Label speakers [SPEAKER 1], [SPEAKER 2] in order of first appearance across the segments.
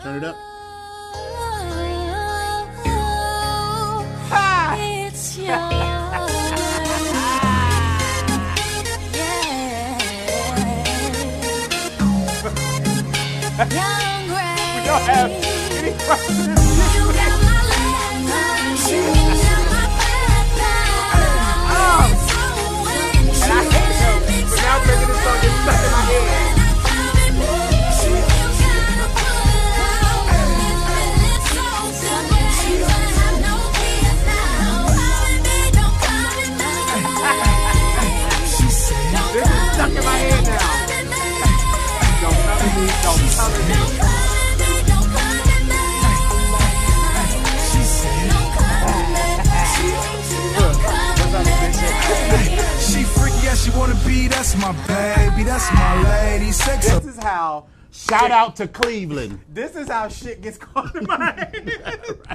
[SPEAKER 1] Turn it up.
[SPEAKER 2] It's yours. Young Ray.
[SPEAKER 3] We don't have any questions.
[SPEAKER 2] You got my left eye. You got my back eye. It's always
[SPEAKER 3] And I hate him, but now I'm making this song get stuck in my head. This is stuck in my head now. Don't come at me, don't come at me.
[SPEAKER 4] She freaky as she wanna be, that's my baby, that's my lady. Sex
[SPEAKER 3] This is how,
[SPEAKER 1] Shout out to Cleveland.
[SPEAKER 3] this is how shit gets caught in my head.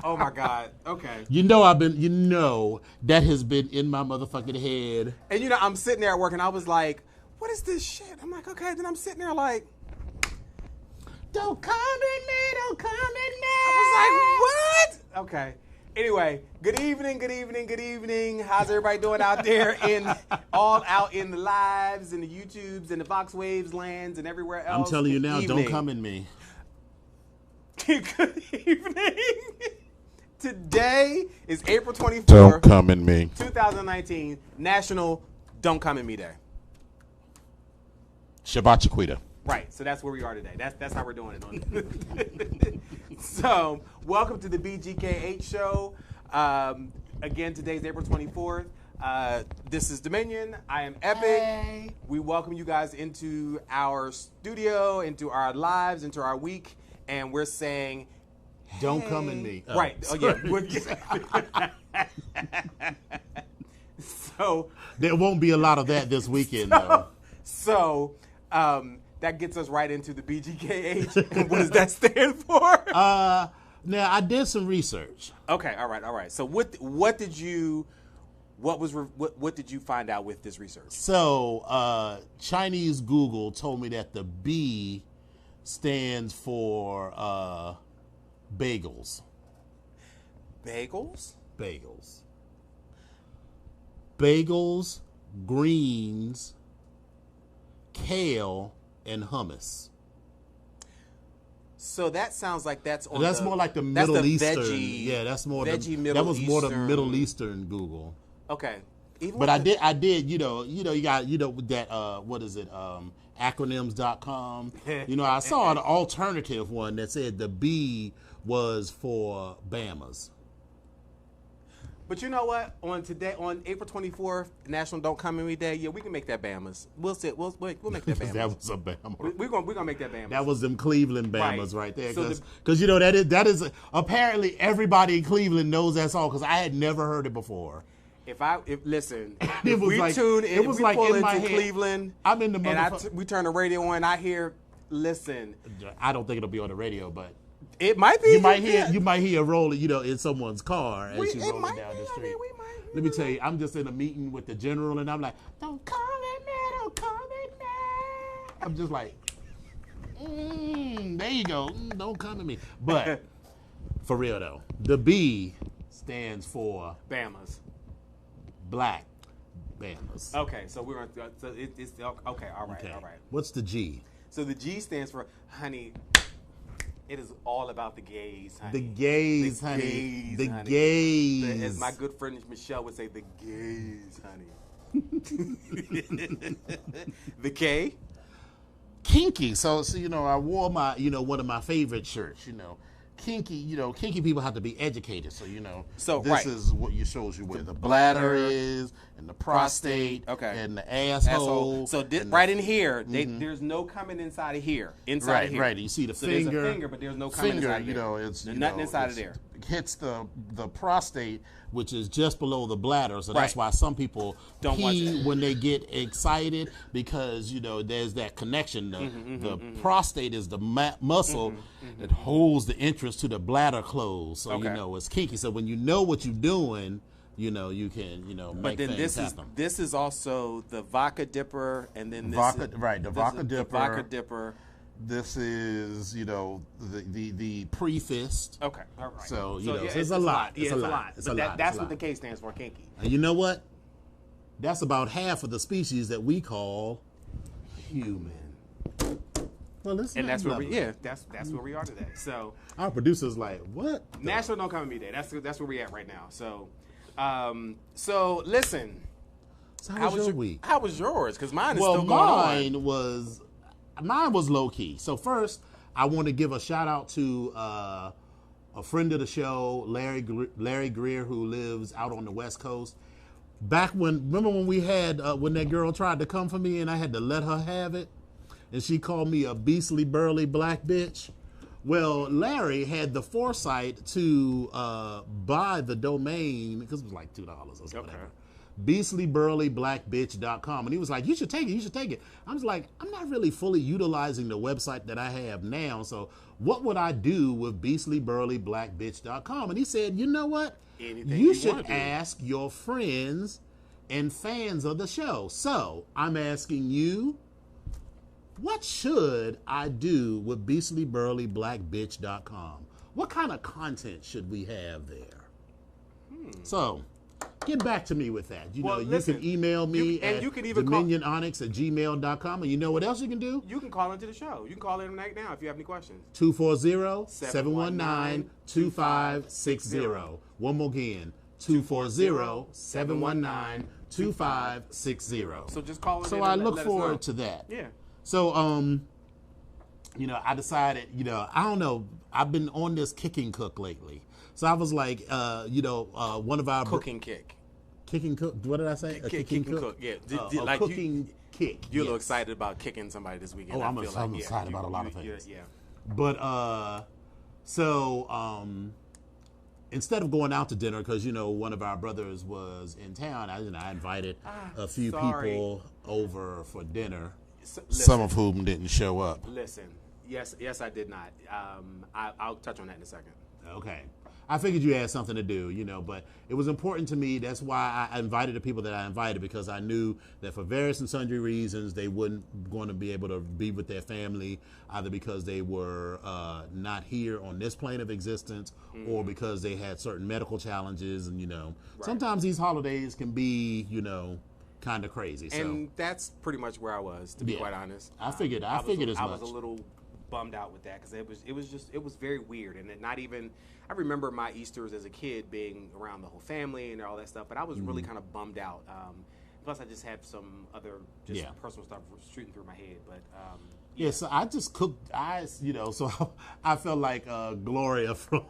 [SPEAKER 3] Oh my God. Okay.
[SPEAKER 1] You know that has been in my motherfucking head.
[SPEAKER 3] And you know, I'm sitting there at work and I was like, what is this shit? I'm like, okay. Then I'm sitting there like,
[SPEAKER 1] Don't come at me, don't come at me.
[SPEAKER 3] I was like, what? Okay. Anyway, good evening, good evening, good evening. How's everybody doing out there all out in the lives and the YouTubes and the Vox Waves lands and everywhere else?
[SPEAKER 1] I'm telling you now,
[SPEAKER 3] Good
[SPEAKER 1] don't
[SPEAKER 3] evening.
[SPEAKER 1] come at me.
[SPEAKER 3] Good evening. Today is April 24th,
[SPEAKER 1] Don't come at me.
[SPEAKER 3] 2019, National Don't Come at Me Day.
[SPEAKER 1] Shabbat Chiquita.
[SPEAKER 3] Right, so that's where we are today. That's how we're doing it. So, welcome to the BGKH Show. Again, today's April 24th. This is Dominion. I am Epic.
[SPEAKER 1] Hey.
[SPEAKER 3] We welcome you guys into our studio, into our lives, into our week, and we're saying,
[SPEAKER 1] Don't come at me. Oh,
[SPEAKER 3] right. Oh, yeah. So,
[SPEAKER 1] There won't be a lot of that this weekend, though.
[SPEAKER 3] so that gets us right into the BGKH. And what does that stand for?
[SPEAKER 1] Now, I did some research.
[SPEAKER 3] Okay, all right. So what did you find out with this research?
[SPEAKER 1] So, Chinese Google told me that the B stands for bagels.
[SPEAKER 3] Bagels?
[SPEAKER 1] Bagels. Bagels, greens, kale, and hummus.
[SPEAKER 3] So that sounds like that's on
[SPEAKER 1] That's more like the Middle Eastern.
[SPEAKER 3] Veggie,
[SPEAKER 1] Yeah, that's more
[SPEAKER 3] veggie
[SPEAKER 1] that
[SPEAKER 3] Middle
[SPEAKER 1] was more the
[SPEAKER 3] Eastern.
[SPEAKER 1] Middle Eastern Google.
[SPEAKER 3] Okay. Even
[SPEAKER 1] But
[SPEAKER 3] with
[SPEAKER 1] I did, you got, that, what is it, acronyms.com. I saw an alternative one that said the B was for Bamas.
[SPEAKER 3] But you know what? On April 24th, National Don't Come at Me Day, yeah, we can make that Bamas. We'll make that Bamas.
[SPEAKER 1] That was a Bama.
[SPEAKER 3] We're gonna make that Bamas.
[SPEAKER 1] That was them Cleveland Bamas right there.
[SPEAKER 3] So
[SPEAKER 1] Because, that is apparently everybody in Cleveland knows that song because I had never heard it before.
[SPEAKER 3] Listen,
[SPEAKER 1] It
[SPEAKER 3] if
[SPEAKER 1] was
[SPEAKER 3] we
[SPEAKER 1] like-
[SPEAKER 3] tune in,
[SPEAKER 1] it was
[SPEAKER 3] if we
[SPEAKER 1] like
[SPEAKER 3] pull
[SPEAKER 1] in my
[SPEAKER 3] into
[SPEAKER 1] head.
[SPEAKER 3] Cleveland,
[SPEAKER 1] I'm in the
[SPEAKER 3] and we turn the radio on, I hear, listen,
[SPEAKER 1] I don't think it'll be on the radio, but
[SPEAKER 3] it might be.
[SPEAKER 1] you might hear a rolling, in someone's car as she's rolling
[SPEAKER 3] might
[SPEAKER 1] down
[SPEAKER 3] be,
[SPEAKER 1] the
[SPEAKER 3] I
[SPEAKER 1] street.
[SPEAKER 3] mean, we might.
[SPEAKER 1] Let me tell you, I'm just in a meeting with the general, and I'm like, don't come at me, don't come at me. I'm just like, there you go, don't come at me. But for real though, the B stands for
[SPEAKER 3] Bamas.
[SPEAKER 1] Black Bamas.
[SPEAKER 3] Okay, so we're on. So it's okay. All right,
[SPEAKER 1] Okay.
[SPEAKER 3] all right.
[SPEAKER 1] What's the G?
[SPEAKER 3] So the G stands for, honey. It is all about the gays, honey.
[SPEAKER 1] The gays,
[SPEAKER 3] The
[SPEAKER 1] honey.
[SPEAKER 3] gays,
[SPEAKER 1] The
[SPEAKER 3] honey.
[SPEAKER 1] gays.
[SPEAKER 3] As my good friend Michelle would say, the gays, honey. The K.
[SPEAKER 1] Kinky. So I wore my, one of my favorite shirts, Kinky, kinky people have to be educated. So, this
[SPEAKER 3] right.
[SPEAKER 1] is what you shows you where the bladder is and the prostate
[SPEAKER 3] Okay.
[SPEAKER 1] and the asshole.
[SPEAKER 3] So
[SPEAKER 1] and
[SPEAKER 3] right in here, there's no coming inside of here. Inside
[SPEAKER 1] right,
[SPEAKER 3] of here.
[SPEAKER 1] right. You see the
[SPEAKER 3] so
[SPEAKER 1] finger.
[SPEAKER 3] There's a finger, but there's no coming
[SPEAKER 1] finger,
[SPEAKER 3] inside of there.
[SPEAKER 1] it's
[SPEAKER 3] There's nothing inside of
[SPEAKER 1] it's-
[SPEAKER 3] there.
[SPEAKER 1] Hits the prostate, which is just below the bladder. So that's
[SPEAKER 3] Right.
[SPEAKER 1] why some people
[SPEAKER 3] Don't want
[SPEAKER 1] pee
[SPEAKER 3] that.
[SPEAKER 1] when they get excited because there's that connection. The prostate is the muscle that holds the entrance to the bladder closed. So
[SPEAKER 3] Okay.
[SPEAKER 1] it's kinky. So when you know what you're doing, you can
[SPEAKER 3] But
[SPEAKER 1] make
[SPEAKER 3] then
[SPEAKER 1] things happen.
[SPEAKER 3] this is also the vodka dipper, and then this
[SPEAKER 1] Vodka-
[SPEAKER 3] is,
[SPEAKER 1] right, the
[SPEAKER 3] this
[SPEAKER 1] vodka
[SPEAKER 3] is
[SPEAKER 1] dipper.
[SPEAKER 3] The vodka dipper.
[SPEAKER 1] This is, the pre-fist.
[SPEAKER 3] Okay, all right.
[SPEAKER 1] So,
[SPEAKER 3] yeah,
[SPEAKER 1] it's a lot.
[SPEAKER 3] Yeah, it's a lot.
[SPEAKER 1] It's
[SPEAKER 3] But
[SPEAKER 1] a lot.
[SPEAKER 3] that's
[SPEAKER 1] It's a
[SPEAKER 3] what the
[SPEAKER 1] lot.
[SPEAKER 3] K stands for, kinky.
[SPEAKER 1] And you know what? That's about half of the species that we call human. Well, listen,
[SPEAKER 3] And that's where that's where we are today. So
[SPEAKER 1] our producer's like, what?
[SPEAKER 3] National Don't Come at Me Day. That's where we at right now. So listen.
[SPEAKER 1] So how was your week?
[SPEAKER 3] How was yours? Because mine is
[SPEAKER 1] Well,
[SPEAKER 3] still going on.
[SPEAKER 1] mine was low key. So first, I want to give a shout out to a friend of the show, Larry Greer, who lives out on the West Coast. Remember when we had when that girl tried to come for me and I had to let her have it, and she called me a beastly burly black bitch. Well, Larry had the foresight to buy the domain because it was like $2 or something.
[SPEAKER 3] Okay.
[SPEAKER 1] beastlyburlyblackbitch.com, and he was like, you should take it. I was like, I'm not really fully utilizing the website that I have now, so what would I do with beastlyburlyblackbitch.com? And he said, you know what?
[SPEAKER 3] Anything
[SPEAKER 1] You
[SPEAKER 3] you
[SPEAKER 1] should
[SPEAKER 3] wanna do.
[SPEAKER 1] ask your friends and fans of the show. So I'm asking you, what should I do with beastlyburlyblackbitch.com? What kind of content should we have there? So get back to me with that.
[SPEAKER 3] Well,
[SPEAKER 1] You
[SPEAKER 3] listen,
[SPEAKER 1] can email me
[SPEAKER 3] and
[SPEAKER 1] at
[SPEAKER 3] you can even call-
[SPEAKER 1] dominiononyx@gmail.com. And you know what else you can do?
[SPEAKER 3] You can call into the show. You can call in right now if you have any questions.
[SPEAKER 1] 240-719-2560. One more again, 240-719-2560.
[SPEAKER 3] So just call in.
[SPEAKER 1] So
[SPEAKER 3] and
[SPEAKER 1] I
[SPEAKER 3] let
[SPEAKER 1] look
[SPEAKER 3] us know.
[SPEAKER 1] forward to that.
[SPEAKER 3] Yeah.
[SPEAKER 1] So, I decided, I don't know, I've been on this kicking cook lately. So I was like, one of our
[SPEAKER 3] Cooking kick.
[SPEAKER 1] kicking cook. What did I say? A
[SPEAKER 3] Kicking cook. Yeah.
[SPEAKER 1] A cooking kick.
[SPEAKER 3] You're a little
[SPEAKER 1] yes.
[SPEAKER 3] excited about kicking somebody this weekend.
[SPEAKER 1] Oh,
[SPEAKER 3] I
[SPEAKER 1] I'm
[SPEAKER 3] feel
[SPEAKER 1] excited about a lot of things.
[SPEAKER 3] Yeah.
[SPEAKER 1] But instead of going out to dinner, because one of our brothers was in town, I invited a few people over for dinner. Some of whom didn't show up.
[SPEAKER 3] Listen. Yes, I did not. I'll touch on that in a second.
[SPEAKER 1] Okay. I figured you had something to do, but it was important to me. That's why I invited the people that I invited, because I knew that for various and sundry reasons, they wouldn't going to be able to be with their family, either because they were not here on this plane of existence or because they had certain medical challenges. And, sometimes these holidays can be, kind of crazy.
[SPEAKER 3] And that's pretty much where I was, to be quite honest.
[SPEAKER 1] I figured as
[SPEAKER 3] I
[SPEAKER 1] much.
[SPEAKER 3] was a little bummed out with that because it was very weird, and it not even. I remember my Easters as a kid being around the whole family and all that stuff, but I was really kind of bummed out. Plus, I just had some other personal stuff shooting through my head. But
[SPEAKER 1] yeah, so I just cooked. So I felt like Gloria from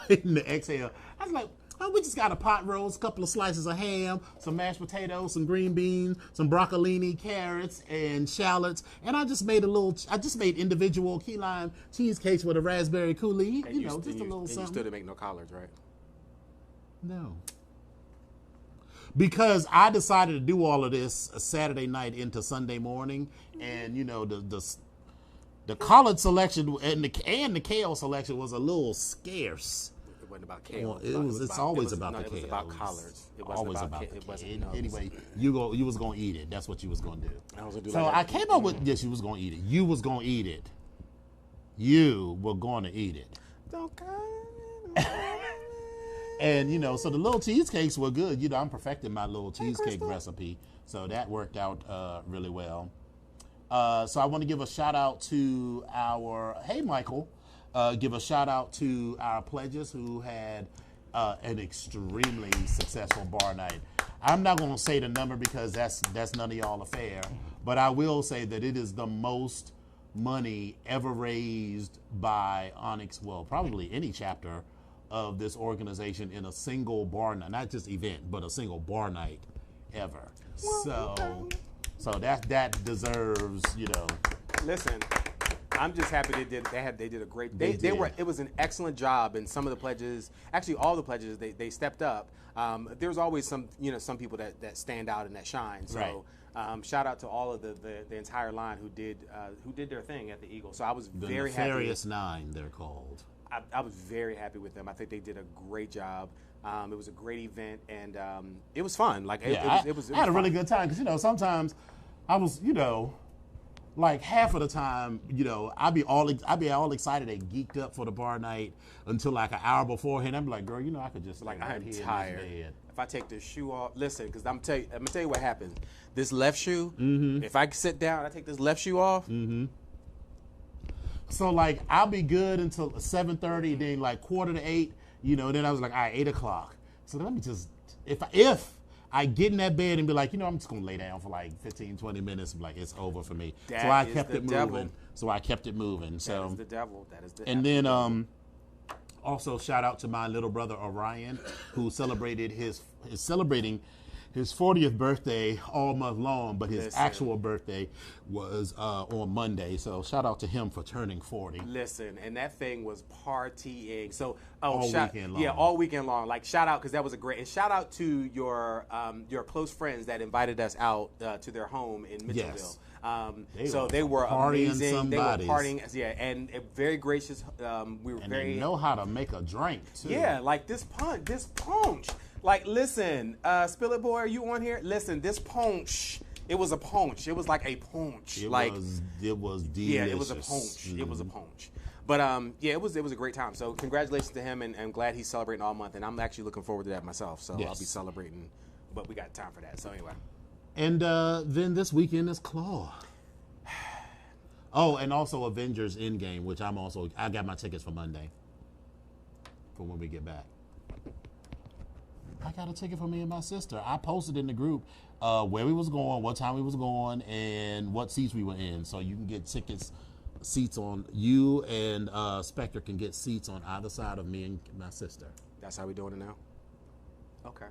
[SPEAKER 1] Waiting to Exhale. I was like, we just got a pot roast, a couple of slices of ham, some mashed potatoes, some green beans, some broccolini, carrots, and shallots. And I just made individual key lime cheesecakes with a raspberry coulis.
[SPEAKER 3] and
[SPEAKER 1] Just a little
[SPEAKER 3] and
[SPEAKER 1] something.
[SPEAKER 3] you still didn't make no collards, right?
[SPEAKER 1] No. Because I decided to do all of this Saturday night into Sunday morning, and the collard selection and the kale selection was a little scarce.
[SPEAKER 3] It wasn't about kale.
[SPEAKER 1] It's always about the kale.
[SPEAKER 3] It was about collards. It wasn't
[SPEAKER 1] Always about
[SPEAKER 3] kale.
[SPEAKER 1] the
[SPEAKER 3] It
[SPEAKER 1] kale.
[SPEAKER 3] wasn't. No,
[SPEAKER 1] Anyway, you was gonna eat it. That's what you was gonna do.
[SPEAKER 3] I was gonna do
[SPEAKER 1] So
[SPEAKER 3] like
[SPEAKER 1] I
[SPEAKER 3] that.
[SPEAKER 1] came up with yes, you was gonna eat it. You was gonna eat it. You were gonna eat it.
[SPEAKER 3] Don't come.
[SPEAKER 1] And so the little cheesecakes were good. I'm perfecting my little cheesecake recipe, so that worked out really well. So I want to give a shout out to Michael. Give a shout out to our pledges who had an extremely successful bar night. I'm not going to say the number because that's none of y'all affair, but I will say that it is the most money ever raised by Onyx. Well, probably any chapter of this organization in a single bar night, not just event, but a single bar night ever. So that deserves,
[SPEAKER 3] Listen, I'm just happy they did. They did a great. They
[SPEAKER 1] did.
[SPEAKER 3] were. It was an excellent job, and some of the pledges, actually all the pledges, they stepped up. There's always some people that stand out and that shine. So shout out to all of the entire line who did their thing at the Eagle. So I was
[SPEAKER 1] the
[SPEAKER 3] very happy.
[SPEAKER 1] Nefarious Nine, they're called.
[SPEAKER 3] I was very happy with them. I think they did a great job. It was a great event, and it was fun. Like
[SPEAKER 1] I had a really
[SPEAKER 3] fun.
[SPEAKER 1] good time because sometimes I was like half of the time, you know, I'd be all excited and geeked up for the bar night until like an hour beforehand. I'm like, girl, you know, I could just
[SPEAKER 3] Like,
[SPEAKER 1] lay right
[SPEAKER 3] I'm
[SPEAKER 1] here in this
[SPEAKER 3] tired.
[SPEAKER 1] bed.
[SPEAKER 3] If I take this shoe off, listen, because I'm gonna tell you what happens. This left shoe, if I sit down, I take this left shoe off.
[SPEAKER 1] So like I'll be good until 7:30, then like 7:45, you know. Then I was like, all right, 8:00. So let me just if I get in that bed and be like, you know, I'm just gonna lay down for like 15, 20 minutes. I'm like, it's over for me.
[SPEAKER 3] That
[SPEAKER 1] so I
[SPEAKER 3] is
[SPEAKER 1] kept
[SPEAKER 3] the
[SPEAKER 1] it
[SPEAKER 3] devil.
[SPEAKER 1] moving. So I kept it moving.
[SPEAKER 3] That
[SPEAKER 1] So
[SPEAKER 3] is the devil. That is the
[SPEAKER 1] and then
[SPEAKER 3] devil.
[SPEAKER 1] also shout out to my little brother Orion, who celebrating his 40th birthday all month long, but his
[SPEAKER 3] Listen.
[SPEAKER 1] actual birthday was on Monday. So shout out to him for turning 40.
[SPEAKER 3] Listen, and that thing was partying. So,
[SPEAKER 1] All weekend long.
[SPEAKER 3] Yeah, all weekend long. Like, shout out, because that was a great, and shout out to your close friends that invited us out to their home in Mitchellville.
[SPEAKER 1] Yes.
[SPEAKER 3] They were
[SPEAKER 1] partying
[SPEAKER 3] amazing.
[SPEAKER 1] somebodies.
[SPEAKER 3] They were partying, yeah, and very gracious. We were
[SPEAKER 1] And
[SPEAKER 3] very
[SPEAKER 1] they know how to make a drink too.
[SPEAKER 3] Yeah, like this punch. Like, listen, Spill It Boy, are you on here? Listen, this punch, it was a punch. It was like a punch.
[SPEAKER 1] It
[SPEAKER 3] like,
[SPEAKER 1] was delicious.
[SPEAKER 3] yeah, it was a punch. It was a punch. But yeah, it was a great time. So congratulations to him, and I'm glad he's celebrating all month. And I'm actually looking forward to that myself. So I'll
[SPEAKER 1] Yes.
[SPEAKER 3] be celebrating, but we got time for that. So anyway,
[SPEAKER 1] And then this weekend is Claw. Oh, and also Avengers Endgame, which I got my tickets for Monday. For when we get back. I got a ticket for me and my sister. I posted in the group where we was going, what time we was going, and what seats we were in. So you can get seats on, you and Spectre can get seats on either side of me and my sister.
[SPEAKER 3] that's how we doing it now. Okay.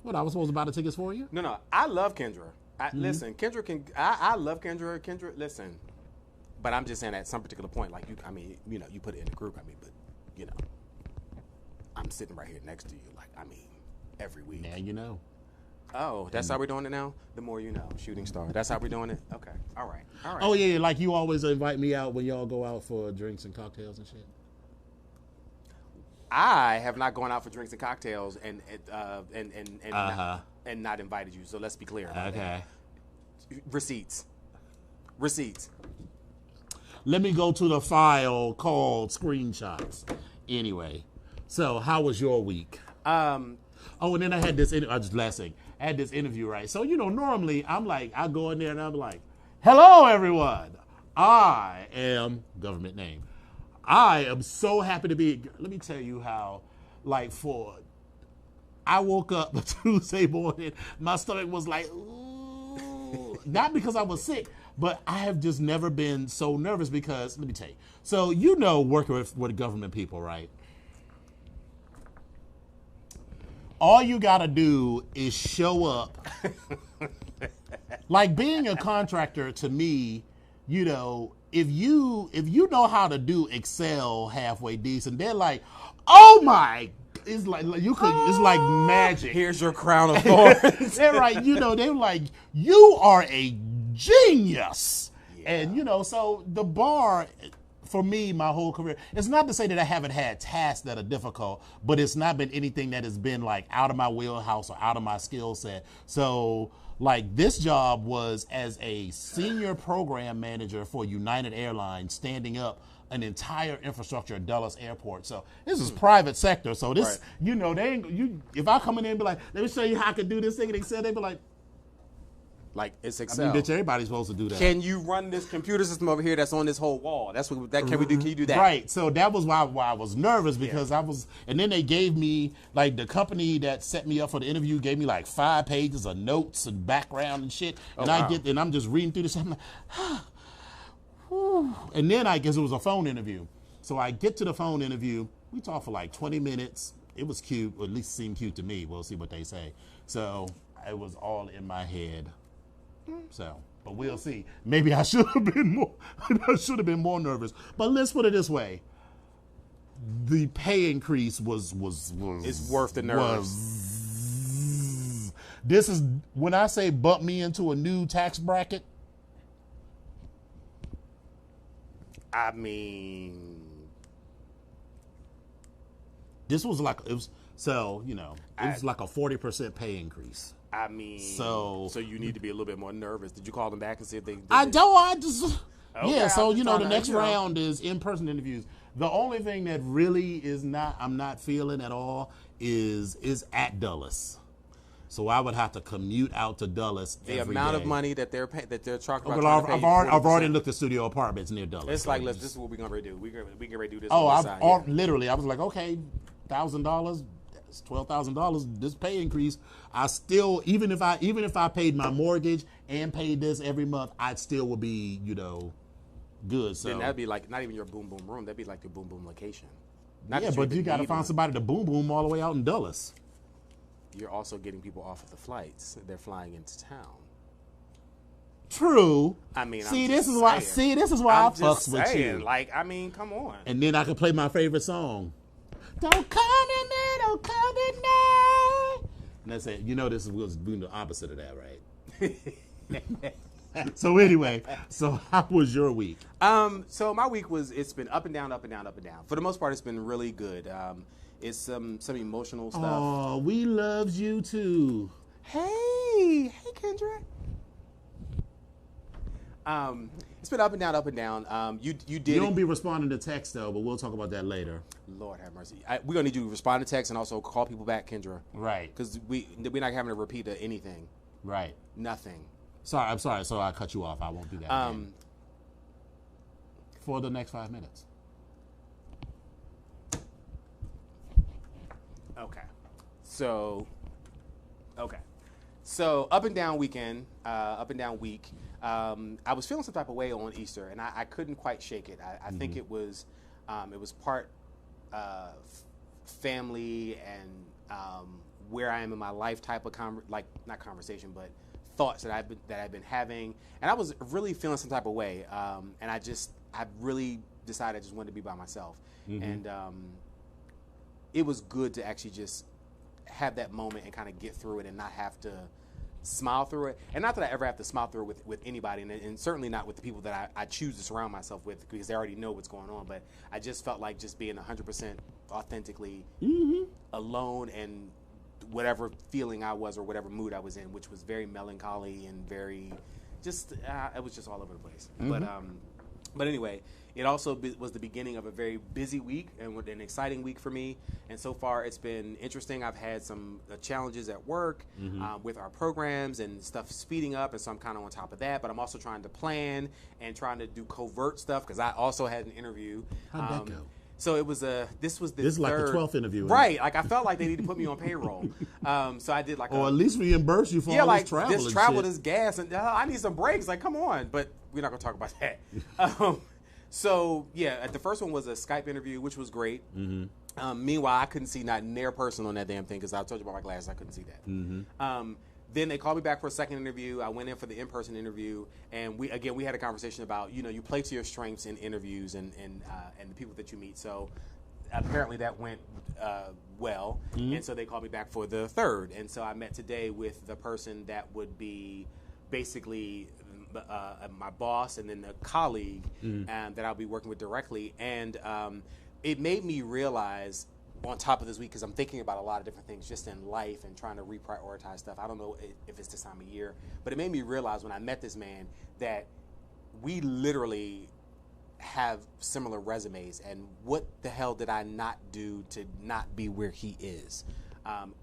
[SPEAKER 1] What, I was supposed to buy the tickets for you?
[SPEAKER 3] No, I love Kendra. Listen, Kendra can. I love Kendra. Kendra, listen. But I'm just saying at some particular point, like you put it in the group. But I'm sitting right here next to you. Like, every week.
[SPEAKER 1] Now you know.
[SPEAKER 3] Oh, that's how we're doing it now? The more you know, shooting star. That's how we're doing it? Okay. All right.
[SPEAKER 1] Oh, yeah, like you always invite me out when y'all go out for drinks and cocktails and shit.
[SPEAKER 3] I have not gone out for drinks and cocktails and not invited you. So let's be clear about
[SPEAKER 1] Okay.
[SPEAKER 3] that. Receipts.
[SPEAKER 1] Let me go to the file called screenshots. Anyway, so how was your week? Oh, and then I had this. Just last thing, I had this interview, right? So normally I'm like, I go in there and I'm like, "Hello, everyone. I am government name. I am so happy to be." Let me tell you how. I woke up Tuesday morning, my stomach was like, ooh. Not because I was sick, but I have just never been so nervous because, let me tell you. So, working with government people, right? All you got to do is show up. Like being a contractor to me, if you know how to do Excel halfway decent, they're like, "Oh my," it's like it's like magic.
[SPEAKER 3] Here's your crown of thorns.
[SPEAKER 1] They're right, they're like, "You are a genius."
[SPEAKER 3] Yeah.
[SPEAKER 1] And so the bar for me, my whole career, it's not to say that I haven't had tasks that are difficult, but it's not been anything that has been like out of my wheelhouse or out of my skill set. So like this job was as a senior program manager for United Airlines, standing up an entire infrastructure at Dulles Airport. So this is private sector. So this,
[SPEAKER 3] Right.
[SPEAKER 1] they ain't, if I come in and be like, "Let me show you how I can do this thing," and Excel, they be like,
[SPEAKER 3] It's
[SPEAKER 1] I
[SPEAKER 3] Excel.
[SPEAKER 1] mean, bitch, everybody's supposed to do that.
[SPEAKER 3] Can you run this computer system over here that's on this whole wall? That's what that can we do? Can you do that?
[SPEAKER 1] Right. So that was why I was nervous, because and then they gave me, like, the company that set me up for the interview gave me like 5 pages of notes and background and shit. And
[SPEAKER 3] wow.
[SPEAKER 1] and I'm just reading through this. I'm like, whew. And then I guess it was a phone interview. So I get to the phone interview. We talked for like 20 minutes. It was cute, or at least seemed cute to me. We'll see what they say. So it was all in my head. So, but we'll see. Maybe I should have been more. I should have been more nervous. But let's put it this way: the pay increase was
[SPEAKER 3] It's worth the nerves.
[SPEAKER 1] This is when I say bump me into a new tax bracket.
[SPEAKER 3] I mean,
[SPEAKER 1] This was like it was like a 40% pay increase.
[SPEAKER 3] I mean,
[SPEAKER 1] So
[SPEAKER 3] you need to be a little bit more nervous. Did you call them back and see if they?
[SPEAKER 1] I don't. I just
[SPEAKER 3] Okay,
[SPEAKER 1] yeah. So
[SPEAKER 3] I'm just
[SPEAKER 1] the
[SPEAKER 3] trying to,
[SPEAKER 1] next round is in-person interviews. The only thing that really is not I'm not feeling at all is at Dulles. So I would have to commute out to Dulles
[SPEAKER 3] The
[SPEAKER 1] every
[SPEAKER 3] amount
[SPEAKER 1] day.
[SPEAKER 3] of money that they're talking about.
[SPEAKER 1] Well,
[SPEAKER 3] trying to pay
[SPEAKER 1] I've already
[SPEAKER 3] 40%.
[SPEAKER 1] looked at studio apartments near Dulles.
[SPEAKER 3] It's
[SPEAKER 1] so
[SPEAKER 3] like,
[SPEAKER 1] just-
[SPEAKER 3] this is what we're gonna do. We can ready to do this.
[SPEAKER 1] Oh,
[SPEAKER 3] on the
[SPEAKER 1] I've
[SPEAKER 3] side.
[SPEAKER 1] literally. I was like, okay, $1,000, that's $12,000. This pay increase. I still, even if I paid my mortgage and paid this every month, I still would be, good. So
[SPEAKER 3] Then that'd be like not even your boom boom room. That'd be like your boom boom location. Not
[SPEAKER 1] yeah,
[SPEAKER 3] that
[SPEAKER 1] but you got to
[SPEAKER 3] need
[SPEAKER 1] find
[SPEAKER 3] one.
[SPEAKER 1] somebody to boom boom all the way out in Dulles.
[SPEAKER 3] You're also getting people off of the flights. They're flying into town.
[SPEAKER 1] True.
[SPEAKER 3] I mean,
[SPEAKER 1] see,
[SPEAKER 3] I'm
[SPEAKER 1] this
[SPEAKER 3] just
[SPEAKER 1] is why.
[SPEAKER 3] saying.
[SPEAKER 1] See, this is why I
[SPEAKER 3] I'm just
[SPEAKER 1] fucks with
[SPEAKER 3] saying,
[SPEAKER 1] you.
[SPEAKER 3] like, I mean, come on.
[SPEAKER 1] And then I can play my favorite song. Don't come in there, don't come in there. And that's it. This was doing the opposite of that, right? So anyway, how was your week?
[SPEAKER 3] So my week it's been up and down, up and down, up and down. For the most part, it's been really good. It's some emotional stuff.
[SPEAKER 1] Oh, we loves you too.
[SPEAKER 3] Hey, Kendra. It's been up and down, up and down. You did.
[SPEAKER 1] You don't be responding to text though, but we'll talk about that later.
[SPEAKER 3] Lord have mercy. We're gonna need you to respond to text and also call people back, Kendra.
[SPEAKER 1] Right.
[SPEAKER 3] Because we're not having to repeat anything.
[SPEAKER 1] Right.
[SPEAKER 3] Nothing.
[SPEAKER 1] Sorry, I'm sorry. So I cut you off. I won't do that again. For the next 5 minutes.
[SPEAKER 3] Okay. So up and down weekend, up and down week. I was feeling some type of way on Easter, and I couldn't quite shake it. I think it was part family and where I am in my life type of not conversation, but thoughts that I've been having, and I was really feeling some type of way, and I really decided I just wanted to be by myself, and it was good to actually just have that moment and kind of get through it and not have to smile through it. And not that I ever have to smile through it with anybody, and certainly not with the people that I choose to surround myself with, because they already know what's going on. But I just felt like just being 100% authentically alone and whatever feeling I was or whatever mood I was in, which was very melancholy and very just it was just all over the place. But anyway, it also was the beginning of a very busy week and an exciting week for me. And so far, it's been interesting. I've had some challenges at work with our programs and stuff speeding up, and so I'm kind of on top of that. But I'm also trying to plan and trying to do covert stuff because I also had an interview.
[SPEAKER 1] How'd that go?
[SPEAKER 3] So it was this was the
[SPEAKER 1] This is like the
[SPEAKER 3] third-
[SPEAKER 1] 12th interview, isn't it?
[SPEAKER 3] right? Like I felt like they needed to put me on payroll. So I did like
[SPEAKER 1] Or at least reimburse you for all
[SPEAKER 3] like
[SPEAKER 1] this travel.
[SPEAKER 3] this
[SPEAKER 1] and
[SPEAKER 3] travel,
[SPEAKER 1] shit.
[SPEAKER 3] this gas, and I need some breaks. Like, come on, but we're not gonna talk about that. So yeah, the first one was a Skype interview, which was great. Meanwhile, I couldn't see not near person on that damn thing because I told you about my glasses. I couldn't see that. Then they called me back for a second interview. I went in for the in-person interview, and we had a conversation about you play to your strengths in interviews and the people that you meet. So apparently that went well, and so they called me back for the third. And so I met today with the person that would be basically my boss and then a colleague that I'll be working with directly. And it made me realize on top of this week, because I'm thinking about a lot of different things just in life and trying to reprioritize stuff. I don't know if it's this time of year, but it made me realize when I met this man that we literally have similar resumes, and what the hell did I not do to not be where he is?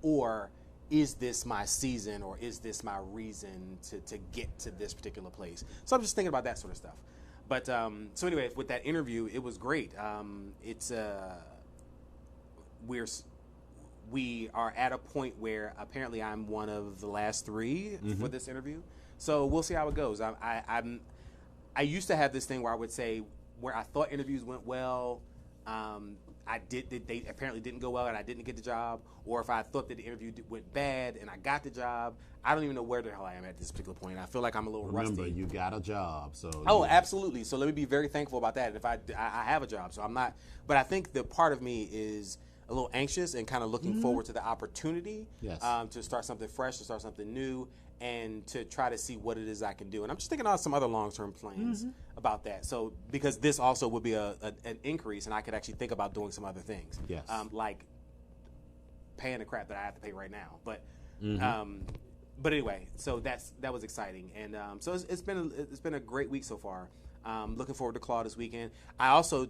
[SPEAKER 3] Or is this my season, or is this my reason to get to this particular place? So I'm just thinking about that sort of stuff. But so anyway, with that interview, it was great. We are at a point where apparently I'm one of the last three for this interview. So we'll see how it goes. I used to have this thing where I would say where I thought interviews went well, they apparently didn't go well and I didn't get the job, or if I thought that the interview went bad and I got the job, I don't even know where the hell I am at this particular point. I feel like I'm a little
[SPEAKER 1] Remember,
[SPEAKER 3] rusty.
[SPEAKER 1] you got a job, so.
[SPEAKER 3] Oh, absolutely. So let me be very thankful about that. And if I have a job, so I'm not, but I think the part of me is a little anxious and kind of looking forward to the opportunity to start something fresh, to start something new, and to try to see what it is I can do. And I'm just thinking about some other long-term plans about that. So because this also would be an increase, and I could actually think about doing some other things.
[SPEAKER 1] Yes.
[SPEAKER 3] Like paying the crap that I have to pay right now. But But anyway, so that was exciting, and so it's been a great week so far. Looking forward to Claw this weekend. I also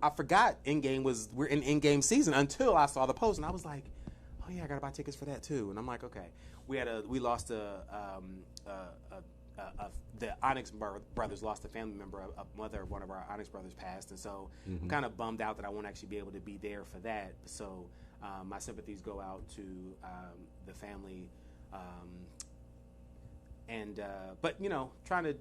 [SPEAKER 3] I forgot we're in Endgame season until I saw the post, and I was like, oh yeah, I gotta buy tickets for that too. And I'm like, okay, we lost the Onyx brothers lost a family member, a mother of one of our Onyx brothers passed, and so I'm kind of bummed out that I won't actually be able to be there for that. So my sympathies go out to the family, but trying to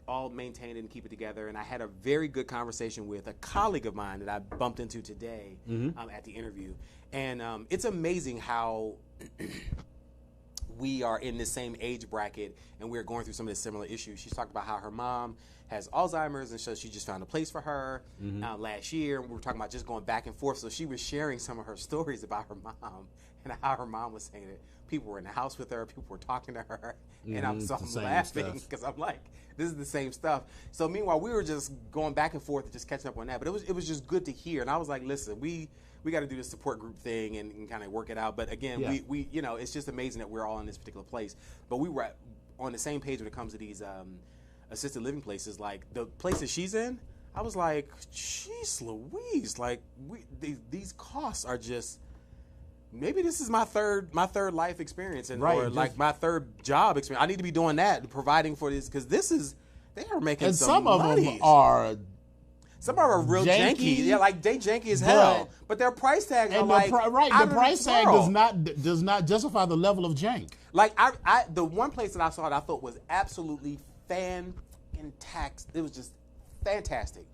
[SPEAKER 3] all maintain it and keep it together. And I had a very good conversation with a colleague of mine that I bumped into today at the interview, and it's amazing how we are in the same age bracket and we're going through some of the similar issues. She's talked about how her mom has Alzheimer's, and so she just found a place for her last year. And we were talking about just going back and forth. So she was sharing some of her stories about her mom and how her mom was saying that people were in the house with her, people were talking to her, and I'm laughing because I'm like, this is the same stuff. So meanwhile, we were just going back and forth and just catching up on that. But it was just good to hear. And I was like, listen, we got to do this support group thing and kind of work it out. But again, we it's just amazing that we're all in this particular place. But we were on the same page when it comes to these assisted living places. Like the places she's in, I was like, jeez Louise, like these costs are just, maybe this is my third life experience, and or like my third job experience. I need to be doing that, providing for this, because they are making
[SPEAKER 1] and
[SPEAKER 3] some
[SPEAKER 1] of
[SPEAKER 3] money.
[SPEAKER 1] them are.
[SPEAKER 3] Some are real janky. Yeah, like they janky as hell. But their price tags are
[SPEAKER 1] And
[SPEAKER 3] like
[SPEAKER 1] the price tag does not justify the level of jank.
[SPEAKER 3] Like I the one place that I saw it, I thought was absolutely fan-tax. It was just fantastic.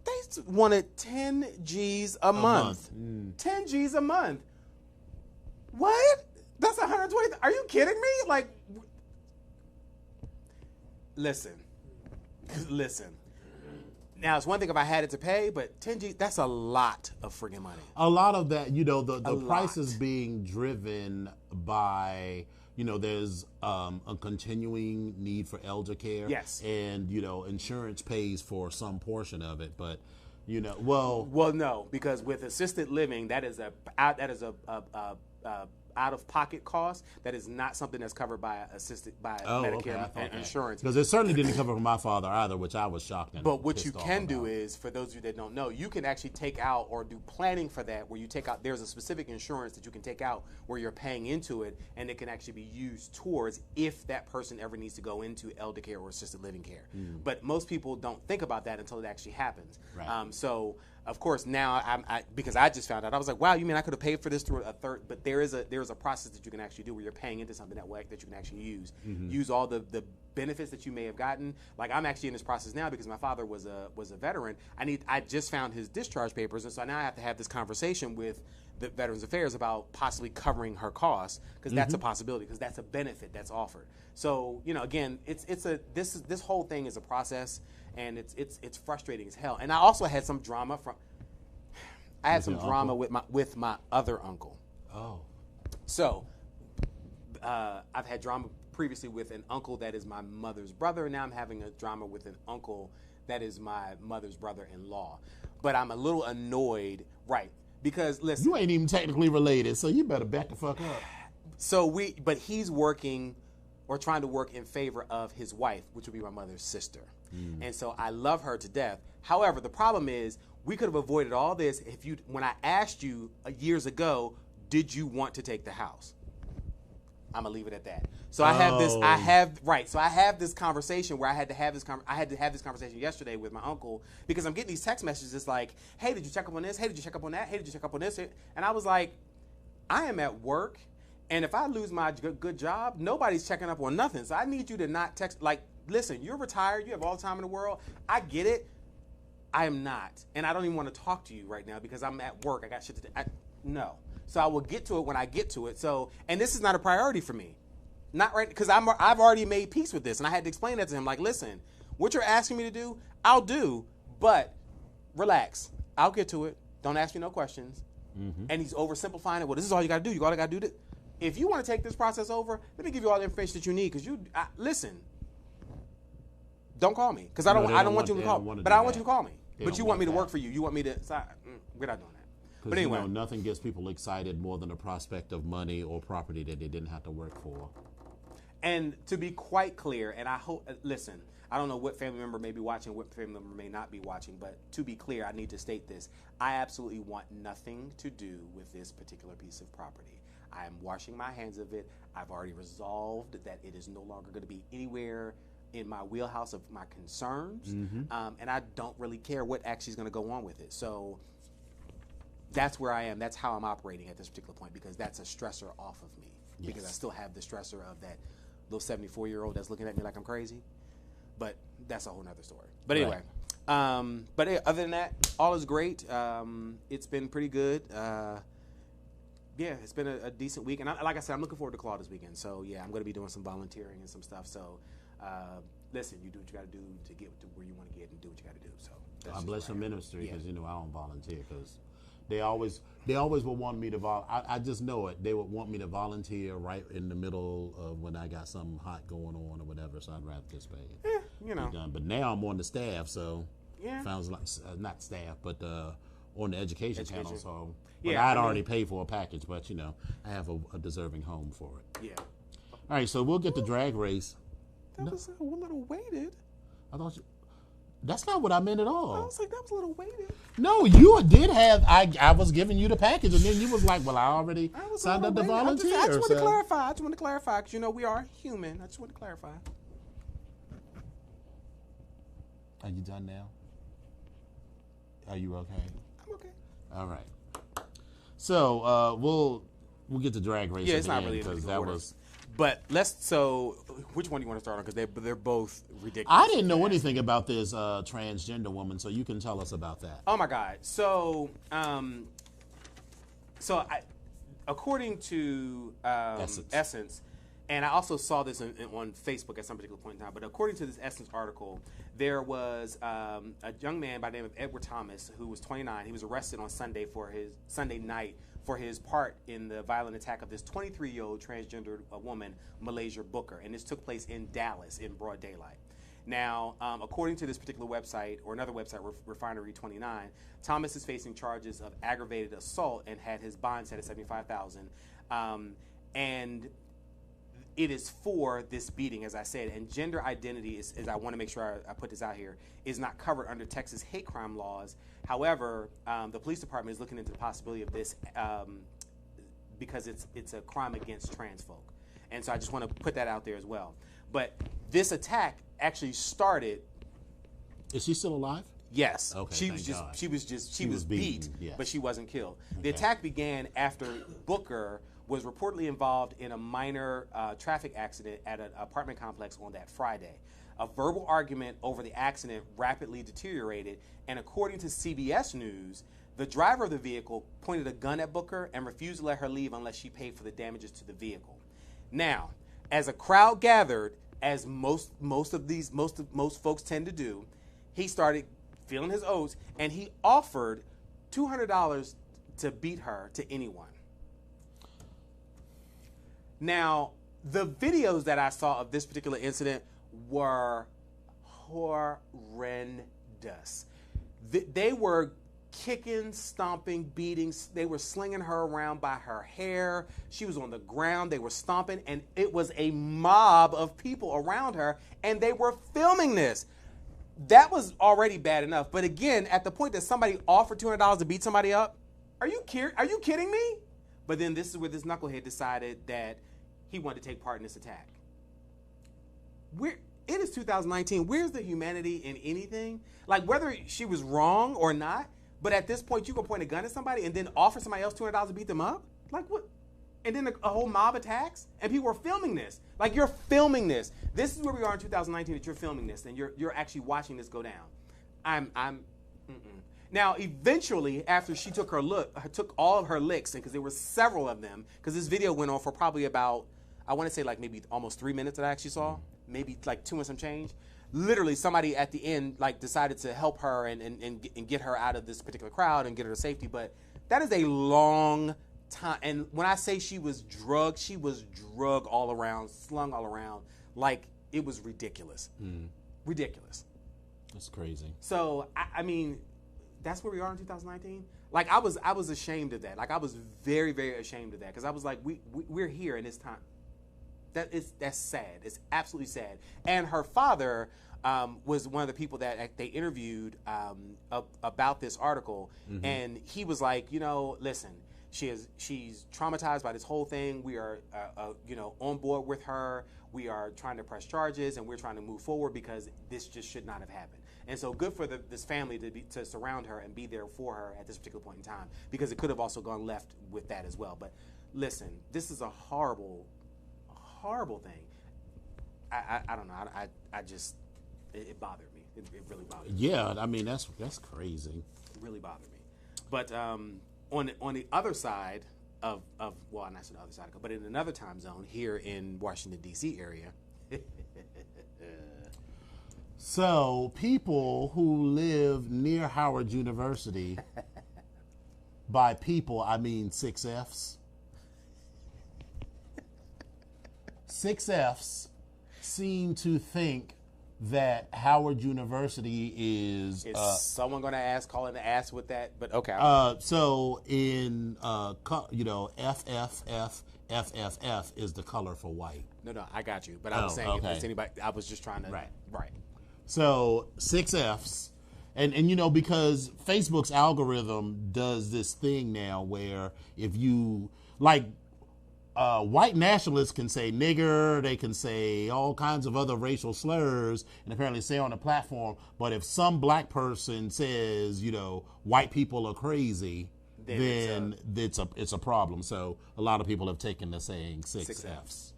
[SPEAKER 3] They wanted 10 G's a month. 10 G's a month. What? That's 120. Are you kidding me? Like, listen. Now, it's one thing if I had it to pay, but 10 G's, that's a lot of friggin' money.
[SPEAKER 1] A lot of that, the price is being driven by, there's a continuing need for elder care.
[SPEAKER 3] Yes.
[SPEAKER 1] And, insurance pays for some portion of it, but,
[SPEAKER 3] Well, no, because with assisted living, that is a out-of-pocket cost. That is not something that's covered by Medicare insurance.
[SPEAKER 1] Because it certainly didn't cover for my father either, which I was shocked.
[SPEAKER 3] But what you can do is, for those of you that don't know, you can actually take out or do planning for that, where you take out. There's a specific insurance that you can take out where you're paying into it, and it can actually be used towards if that person ever needs to go into elder care or assisted living care. But most people don't think about that until it actually happens.
[SPEAKER 1] Right.
[SPEAKER 3] So. Of course, now because I just found out, I was like, wow, you mean I could have paid for this through a third? But there is a process that you can actually do where you're paying into something that you can actually use. Use all the benefits that you may have gotten. Like I'm actually in this process now because my father was a veteran. I just found his discharge papers, and so now I have to have this conversation with the Veterans Affairs about possibly covering her costs, because that's a possibility, because that's a benefit that's offered. So again, this whole thing is a process. And it's frustrating as hell. And I also had some drama with my other uncle.
[SPEAKER 1] Oh.
[SPEAKER 3] So I've had drama previously with an uncle that is my mother's brother, and now I'm having a drama with an uncle that is my mother's brother-in-law. But I'm a little annoyed, right? Because listen,
[SPEAKER 1] you ain't even technically related, so you better back the fuck up.
[SPEAKER 3] But he's working or trying to work in favor of his wife, which would be my mother's sister. And so I love her to death. However, the problem is we could have avoided all this when I asked you years ago, did you want to take the house? I'm gonna leave it at that. So I have this conversation where I had to have this conversation yesterday with my uncle, because I'm getting these text messages like, hey, did you check up on this? Hey, did you check up on that? Hey, did you check up on this? And I was like, I am at work, and if I lose my good job, nobody's checking up on nothing. So I need you to not text. Like, listen, you're retired. You have all the time in the world. I get it. I am not. And I don't even want to talk to you right now because I'm at work. I got shit to do. No. So I will get to it when I get to it. So, and this is not a priority for me. Not right, because I've already made peace with this. And I had to explain that to him. Like, listen, what you're asking me to do, I'll do. But relax. I'll get to it. Don't ask me no questions. And he's oversimplifying it. Well, this is all you got to do. You all got to do this. If you want to take this process over, let me give you all the information that you need. Because listen, don't call me. Because I don't want you to call me. But I want you to call me. But you want me to work for you. You want me to. We're not doing that. But anyway,
[SPEAKER 1] nothing gets people excited more than the prospect of money or property that they didn't have to work for.
[SPEAKER 3] and to be quite clear, and I hope, listen, I don't know what family member may be watching, what family member may not be watching, but to be clear, I need to state this. I absolutely want nothing to do with this particular piece of property. I am washing my hands of it. I've already resolved that it is no longer going to be anywhere in my wheelhouse of my concerns, and I don't really care what actually is going to go on with it. So that's where I am. That's how I'm operating at this particular point, because that's a stressor off of me. Because I still have the stressor of that little 74-year-old that's looking at me like I'm crazy. But that's a whole nother story. But anyway, other than that, all is great. It's been pretty good. Yeah, it's been a decent week. And like I said, I'm looking forward to Claw this weekend. So, yeah, I'm going to be doing some volunteering and some stuff. So, listen, you do what you got to do to get to where you want to get and do what you got to do. So,
[SPEAKER 1] I bless your ministry, because I don't volunteer, because they always would want me to I just know it. They would want me to volunteer right in the middle of when I got something hot going on or whatever. So I'd rather just pay. Be done. But now I'm on the staff, so sounds like not staff, but on the education channel. So I'd already paid for a package, but I have a deserving home for it. Yeah. All right, so we'll get the drag race.
[SPEAKER 3] That was a little weighted.
[SPEAKER 1] I thought that's not what I meant at all.
[SPEAKER 3] I was like, that was a little weighted.
[SPEAKER 1] No, you did have. I was giving you the package, and then you was like, "Well, I already signed up to volunteer."
[SPEAKER 3] I just want to clarify. I just want to clarify, because we are human. I just want to clarify.
[SPEAKER 1] Are you done now? Are you okay?
[SPEAKER 3] I'm okay.
[SPEAKER 1] All right. So we'll get to drag race.
[SPEAKER 3] Yeah, it's not really because
[SPEAKER 1] that was.
[SPEAKER 3] But which one do you want to start on? Because they're both ridiculous.
[SPEAKER 1] I didn't know anything about this transgender woman, so you can tell us about that.
[SPEAKER 3] Oh my God! So, according to Essence, and I also saw this on Facebook at some particular point in time. But according to this Essence article, there was a young man by the name of Edward Thomas who was 29. He was arrested on Sunday night for his part in the violent attack of this 23-year-old transgender woman, Malaysia Booker. And this took place in Dallas in broad daylight. Now, according to this particular website, or another website, Refinery 29, Thomas is facing charges of aggravated assault and had his bond set at $75,000. And it is for this beating, as I said, and gender identity is I want to make sure I put this out here, is not covered under Texas hate crime laws. However, the police department is looking into the possibility of this because it's a crime against trans folk. And so I just want to put that out there as well. But this attack actually started.
[SPEAKER 1] Is she still alive?
[SPEAKER 3] Yes.
[SPEAKER 1] Okay.
[SPEAKER 3] She was beat,
[SPEAKER 1] yeah.
[SPEAKER 3] But she wasn't killed.
[SPEAKER 1] Okay.
[SPEAKER 3] The attack began after Booker was reportedly involved in a minor traffic accident at an apartment complex on that Friday. A verbal argument over the accident rapidly deteriorated, and according to CBS News, the driver of the vehicle pointed a gun at Booker and refused to let her leave unless she paid for the damages to the vehicle. Now, as a crowd gathered, as most folks tend to do, he started feeling his oats, and he offered $200 to beat her to anyone. Now, the videos that I saw of this particular incident were horrendous. They were kicking, stomping, beating. They were slinging her around by her hair. She was on the ground. They were stomping, and it was a mob of people around her, and they were filming this. That was already bad enough. But again, at the point that somebody offered $200 to beat somebody up, are you kidding me? But then this is where this knucklehead decided that he wanted to take part in this attack. It is 2019. Where's the humanity in anything? Like, whether she was wrong or not, but at this point, you can point a gun at somebody and then offer somebody else $200 to beat them up? Like, what? And then a whole mob attacks? And people are filming this. Like, you're filming this. This is where we are in 2019, that you're filming this, and you're actually watching this go down. Now, eventually, after she took all of her licks, and because there were several of them, because this video went on for probably about, I want to say like maybe almost 3 minutes that I actually saw, maybe like 2 and some change. Literally, somebody at the end like decided to help her and get her out of this particular crowd and get her to safety. But that is a long time. And when I say she was drugged all around, slung all around, like it was ridiculous. Ridiculous.
[SPEAKER 1] That's crazy.
[SPEAKER 3] So, I mean, that's where we are in 2019. Like I was ashamed of that. Like I was very, very ashamed of that because I was like, we're here in this time. That's sad. It's absolutely sad. And her father was one of the people that they interviewed about this article, and he was like, listen, she's traumatized by this whole thing. We are, on board with her. We are trying to press charges, and we're trying to move forward because this just should not have happened. And so good for this family to surround her and be there for her at this particular point in time, because it could have also gone left with that as well. But listen, this is a horrible thing. I don't know. I just it bothered me. It really bothered me.
[SPEAKER 1] Yeah, I mean that's crazy.
[SPEAKER 3] It really bothered me. But on the other side of well, not the other side, but in another time zone here in Washington D.C. area.
[SPEAKER 1] So people who live near Howard University, by people I mean 6 Fs. 6 Fs seem to think that Howard University is
[SPEAKER 3] someone going to call in to ask with that? But okay.
[SPEAKER 1] So in FFF is the color for white.
[SPEAKER 3] No, I got you. But I was saying, if it's anybody, I was just trying to right.
[SPEAKER 1] So 6 Fs, and because Facebook's algorithm does this thing now where if you like. White nationalists can say nigger, they can say all kinds of other racial slurs, and apparently say on the platform. But if some black person says, white people are crazy, then it's a problem. So a lot of people have taken to saying 6 Fs.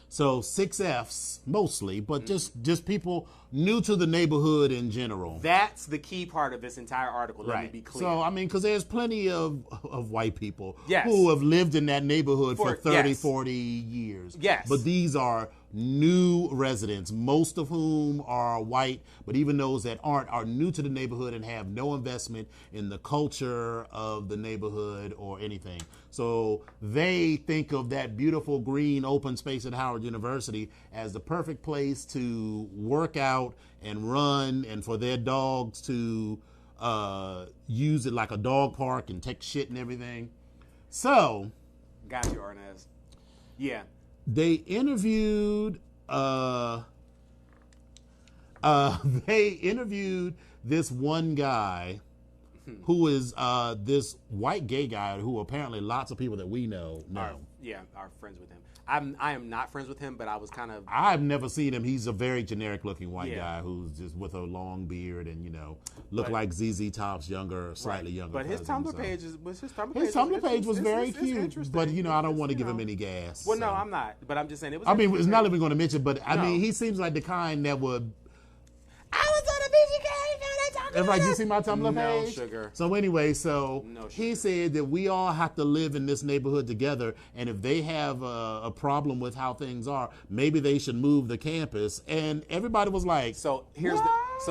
[SPEAKER 1] So 6 Fs mostly, but just people new to the neighborhood in general.
[SPEAKER 3] That's the key part of this entire article. Let me be clear.
[SPEAKER 1] So I mean, because there's plenty of white people who have lived in that neighborhood for 30, 40 years.
[SPEAKER 3] Yes.
[SPEAKER 1] But these are new residents, most of whom are white, but even those that aren't are new to the neighborhood and have no investment in the culture of the neighborhood or anything. So they think of that beautiful green open space at Howard University as the perfect place to work out and run, and for their dogs to use it like a dog park and take shit and everything. So
[SPEAKER 3] got you, Arnaz. Yeah.
[SPEAKER 1] They interviewed this one guy who is this white gay guy who apparently lots of people that we know.
[SPEAKER 3] Are friends with him. I am not friends with him, but I was kind of.
[SPEAKER 1] I've never seen him. He's a very generic looking white guy who's just with a long beard and look like ZZ Top's slightly younger.
[SPEAKER 3] But his
[SPEAKER 1] cousin,
[SPEAKER 3] Tumblr page was
[SPEAKER 1] his Tumblr page was very cute. But I don't want to give him any gas.
[SPEAKER 3] Well, no, I'm not. But I'm just saying it was.
[SPEAKER 1] I mean, it's not even going to mention. But I mean, he seems like the kind that would.
[SPEAKER 3] I was on a BGKH Show.
[SPEAKER 1] Everybody, you see my Tumblr page?
[SPEAKER 3] No sugar.
[SPEAKER 1] So anyway,
[SPEAKER 3] No
[SPEAKER 1] he said that we all have to live in this neighborhood together, and if they have a problem with how things are, maybe they should move the campus. And everybody was like,
[SPEAKER 3] So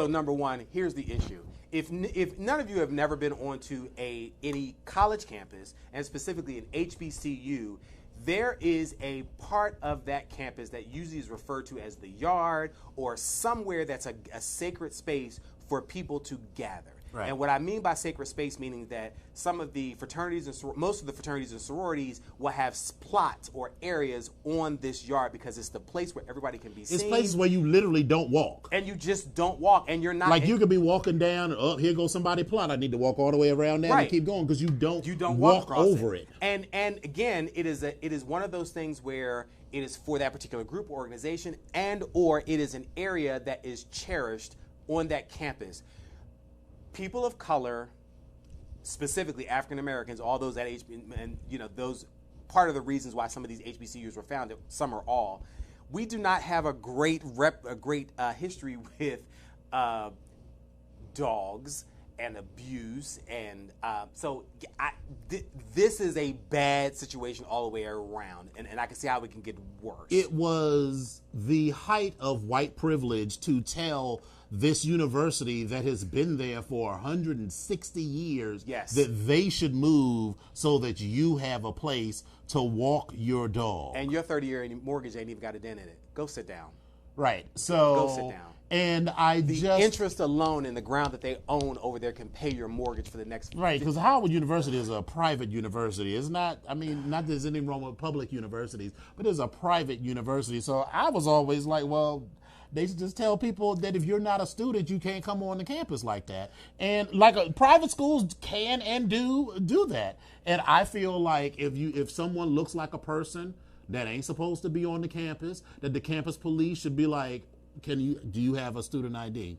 [SPEAKER 3] number one, here's the issue. If none of you have never been onto any college campus, and specifically an HBCU, there is a part of that campus that usually is referred to as the yard or somewhere that's a sacred space for people to gather. Right. And what I mean by sacred space, meaning that some of the fraternities and most of the fraternities and sororities will have plots or areas on this yard because it's the place where everybody can be seen.
[SPEAKER 1] It's places where you literally don't walk.
[SPEAKER 3] And you just don't walk, and you're not
[SPEAKER 1] like you could be walking down, and here goes somebody plot. I need to walk all the way around there and keep going because you don't walk over it.
[SPEAKER 3] And again, it is one of those things where it is for that particular group or organization, and or it is an area that is cherished on that campus. People of color, specifically African Americans, all those at and those part of the reasons why some of these HBCUs were founded, some or all, we do not have a great history with dogs and abuse, and so this is a bad situation all the way around, and I can see how it can get worse.
[SPEAKER 1] It was the height of white privilege to tell this university that has been there for 160 years that they should move so that you have a place to walk your dog.
[SPEAKER 3] And your 30-year mortgage ain't even got a dent in it. Go sit down.
[SPEAKER 1] Right. So
[SPEAKER 3] go sit down.
[SPEAKER 1] And I
[SPEAKER 3] The
[SPEAKER 1] just
[SPEAKER 3] interest alone in the ground that they own over there can pay your mortgage for the next.
[SPEAKER 1] right, because Howard University is a private university. It's not. I mean, not that there's anything wrong with public universities, but it's a private university. So I was always like, well, they should just tell people that if you're not a student, you can't come on the campus like that. And like private schools can and do that. And I feel like if someone looks like a person that ain't supposed to be on the campus, that the campus police should be like, do you have a student ID?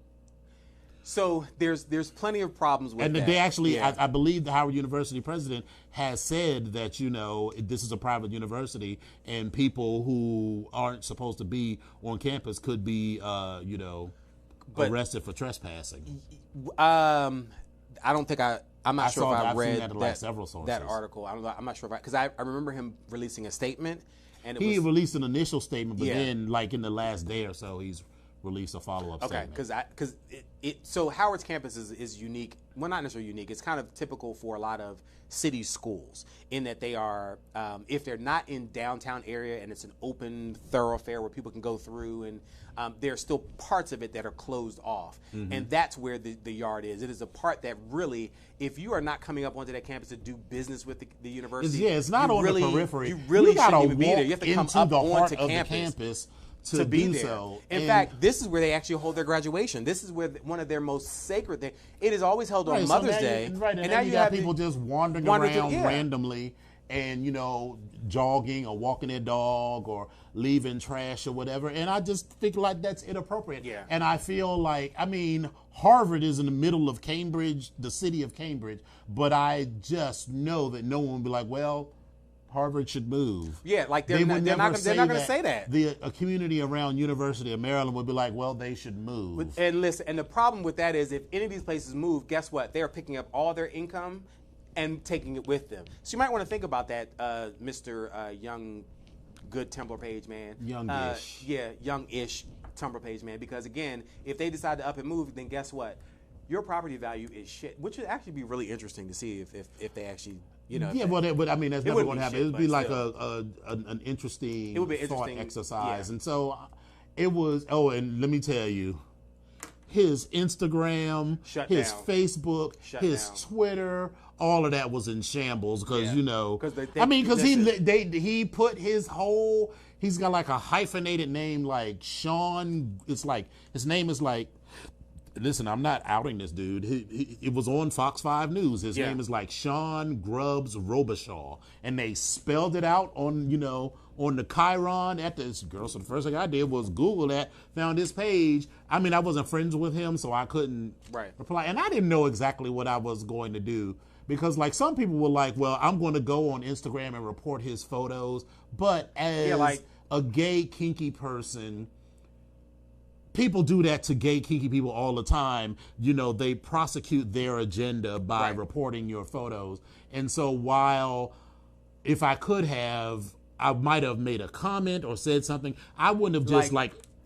[SPEAKER 3] So there's plenty of problems with
[SPEAKER 1] And
[SPEAKER 3] that.
[SPEAKER 1] they actually,
[SPEAKER 3] Yeah.
[SPEAKER 1] I believe the Howard University president has said that, this is a private university and people who aren't supposed to be on campus could be, arrested for trespassing.
[SPEAKER 3] I don't think I'm not
[SPEAKER 1] I
[SPEAKER 3] sure
[SPEAKER 1] saw
[SPEAKER 3] if
[SPEAKER 1] that.
[SPEAKER 3] I
[SPEAKER 1] I've seen
[SPEAKER 3] read
[SPEAKER 1] that in, like, several sources.
[SPEAKER 3] that article. I'm not sure because I remember him releasing a statement, and
[SPEAKER 1] He released an initial statement, but
[SPEAKER 3] Yeah.
[SPEAKER 1] then, like in the last day or so, he's released a follow-up
[SPEAKER 3] okay,
[SPEAKER 1] statement.
[SPEAKER 3] because so Howard's campus is unique. Well, not necessarily unique. It's kind of typical for a lot of city schools in that they are, if they're not in downtown area and it's an open thoroughfare where people can go through, and there are still parts of it that are closed off, and that's where the yard is. It is a part that really, if you are not coming up onto that campus to do business with the university,
[SPEAKER 1] It's not
[SPEAKER 3] you
[SPEAKER 1] on
[SPEAKER 3] really,
[SPEAKER 1] the periphery.
[SPEAKER 3] You really
[SPEAKER 1] gotta
[SPEAKER 3] shouldn't even be
[SPEAKER 1] walk
[SPEAKER 3] there. You have to come
[SPEAKER 1] into
[SPEAKER 3] up
[SPEAKER 1] the heart
[SPEAKER 3] onto
[SPEAKER 1] of
[SPEAKER 3] campus.
[SPEAKER 1] the campus to
[SPEAKER 3] be
[SPEAKER 1] do
[SPEAKER 3] there.
[SPEAKER 1] so.
[SPEAKER 3] In
[SPEAKER 1] And-
[SPEAKER 3] fact, this is where they actually hold their graduation. This is where one of their most sacred things. It is always held on
[SPEAKER 1] Right, so
[SPEAKER 3] Mother's
[SPEAKER 1] now
[SPEAKER 3] Day.
[SPEAKER 1] and now you got
[SPEAKER 3] have
[SPEAKER 1] people just wandering
[SPEAKER 3] wandering through-
[SPEAKER 1] around
[SPEAKER 3] yeah.
[SPEAKER 1] randomly and, jogging or walking their dog or leaving trash or whatever. And I just think like that's inappropriate.
[SPEAKER 3] Yeah.
[SPEAKER 1] And I feel like, Harvard is in the middle of Cambridge, the city of Cambridge, but I just know that no one will be like, well, Harvard should move.
[SPEAKER 3] Yeah, like they're
[SPEAKER 1] They
[SPEAKER 3] not
[SPEAKER 1] would
[SPEAKER 3] going
[SPEAKER 1] never
[SPEAKER 3] to say that.
[SPEAKER 1] A community around University of Maryland would be like, well, they should move.
[SPEAKER 3] And listen, and the problem with that is if any of these places move, guess what? They are picking up all their income and taking it with them. So you might want to think about that, Mr. Young, good Tumblr page man.
[SPEAKER 1] Youngish.
[SPEAKER 3] Youngish Tumblr page man. Because again, if they decide to up and move, then guess what? Your property value is shit, which would actually be really interesting to see if they actually,
[SPEAKER 1] Yeah,
[SPEAKER 3] if
[SPEAKER 1] but that's never
[SPEAKER 3] wouldn't
[SPEAKER 1] going
[SPEAKER 3] be
[SPEAKER 1] to happen.
[SPEAKER 3] shit,
[SPEAKER 1] It would be
[SPEAKER 3] but
[SPEAKER 1] like
[SPEAKER 3] still.
[SPEAKER 1] an interesting
[SPEAKER 3] It would be an
[SPEAKER 1] thought
[SPEAKER 3] interesting-
[SPEAKER 1] exercise.
[SPEAKER 3] yeah.
[SPEAKER 1] And so it was, and let me tell you, his Instagram,
[SPEAKER 3] Shut
[SPEAKER 1] his
[SPEAKER 3] down.
[SPEAKER 1] Facebook,
[SPEAKER 3] Shut
[SPEAKER 1] his
[SPEAKER 3] down.
[SPEAKER 1] Twitter, all of that was in shambles because,
[SPEAKER 3] Yeah. 'Cause they-
[SPEAKER 1] because
[SPEAKER 3] listen.
[SPEAKER 1] he put his whole, he's got like a hyphenated name like Sean, it's like, his name is like, listen, I'm not outing this dude. It was on Fox 5 News. His
[SPEAKER 3] Yeah.
[SPEAKER 1] name is like Sean Grubbs Robichaud. And they spelled it out on, on the Chiron at this girl. So the first thing I did was Google that, found his page. I wasn't friends with him, so I couldn't
[SPEAKER 3] Right.
[SPEAKER 1] reply. And I didn't know exactly what I was going to do. Because like some people were like, well, I'm going to go on Instagram and report his photos. But as a gay, kinky person, people do that to gay, kinky people all the time. They prosecute their agenda by reporting your photos. And so while if I could have, I might have made a comment or said something, I wouldn't have just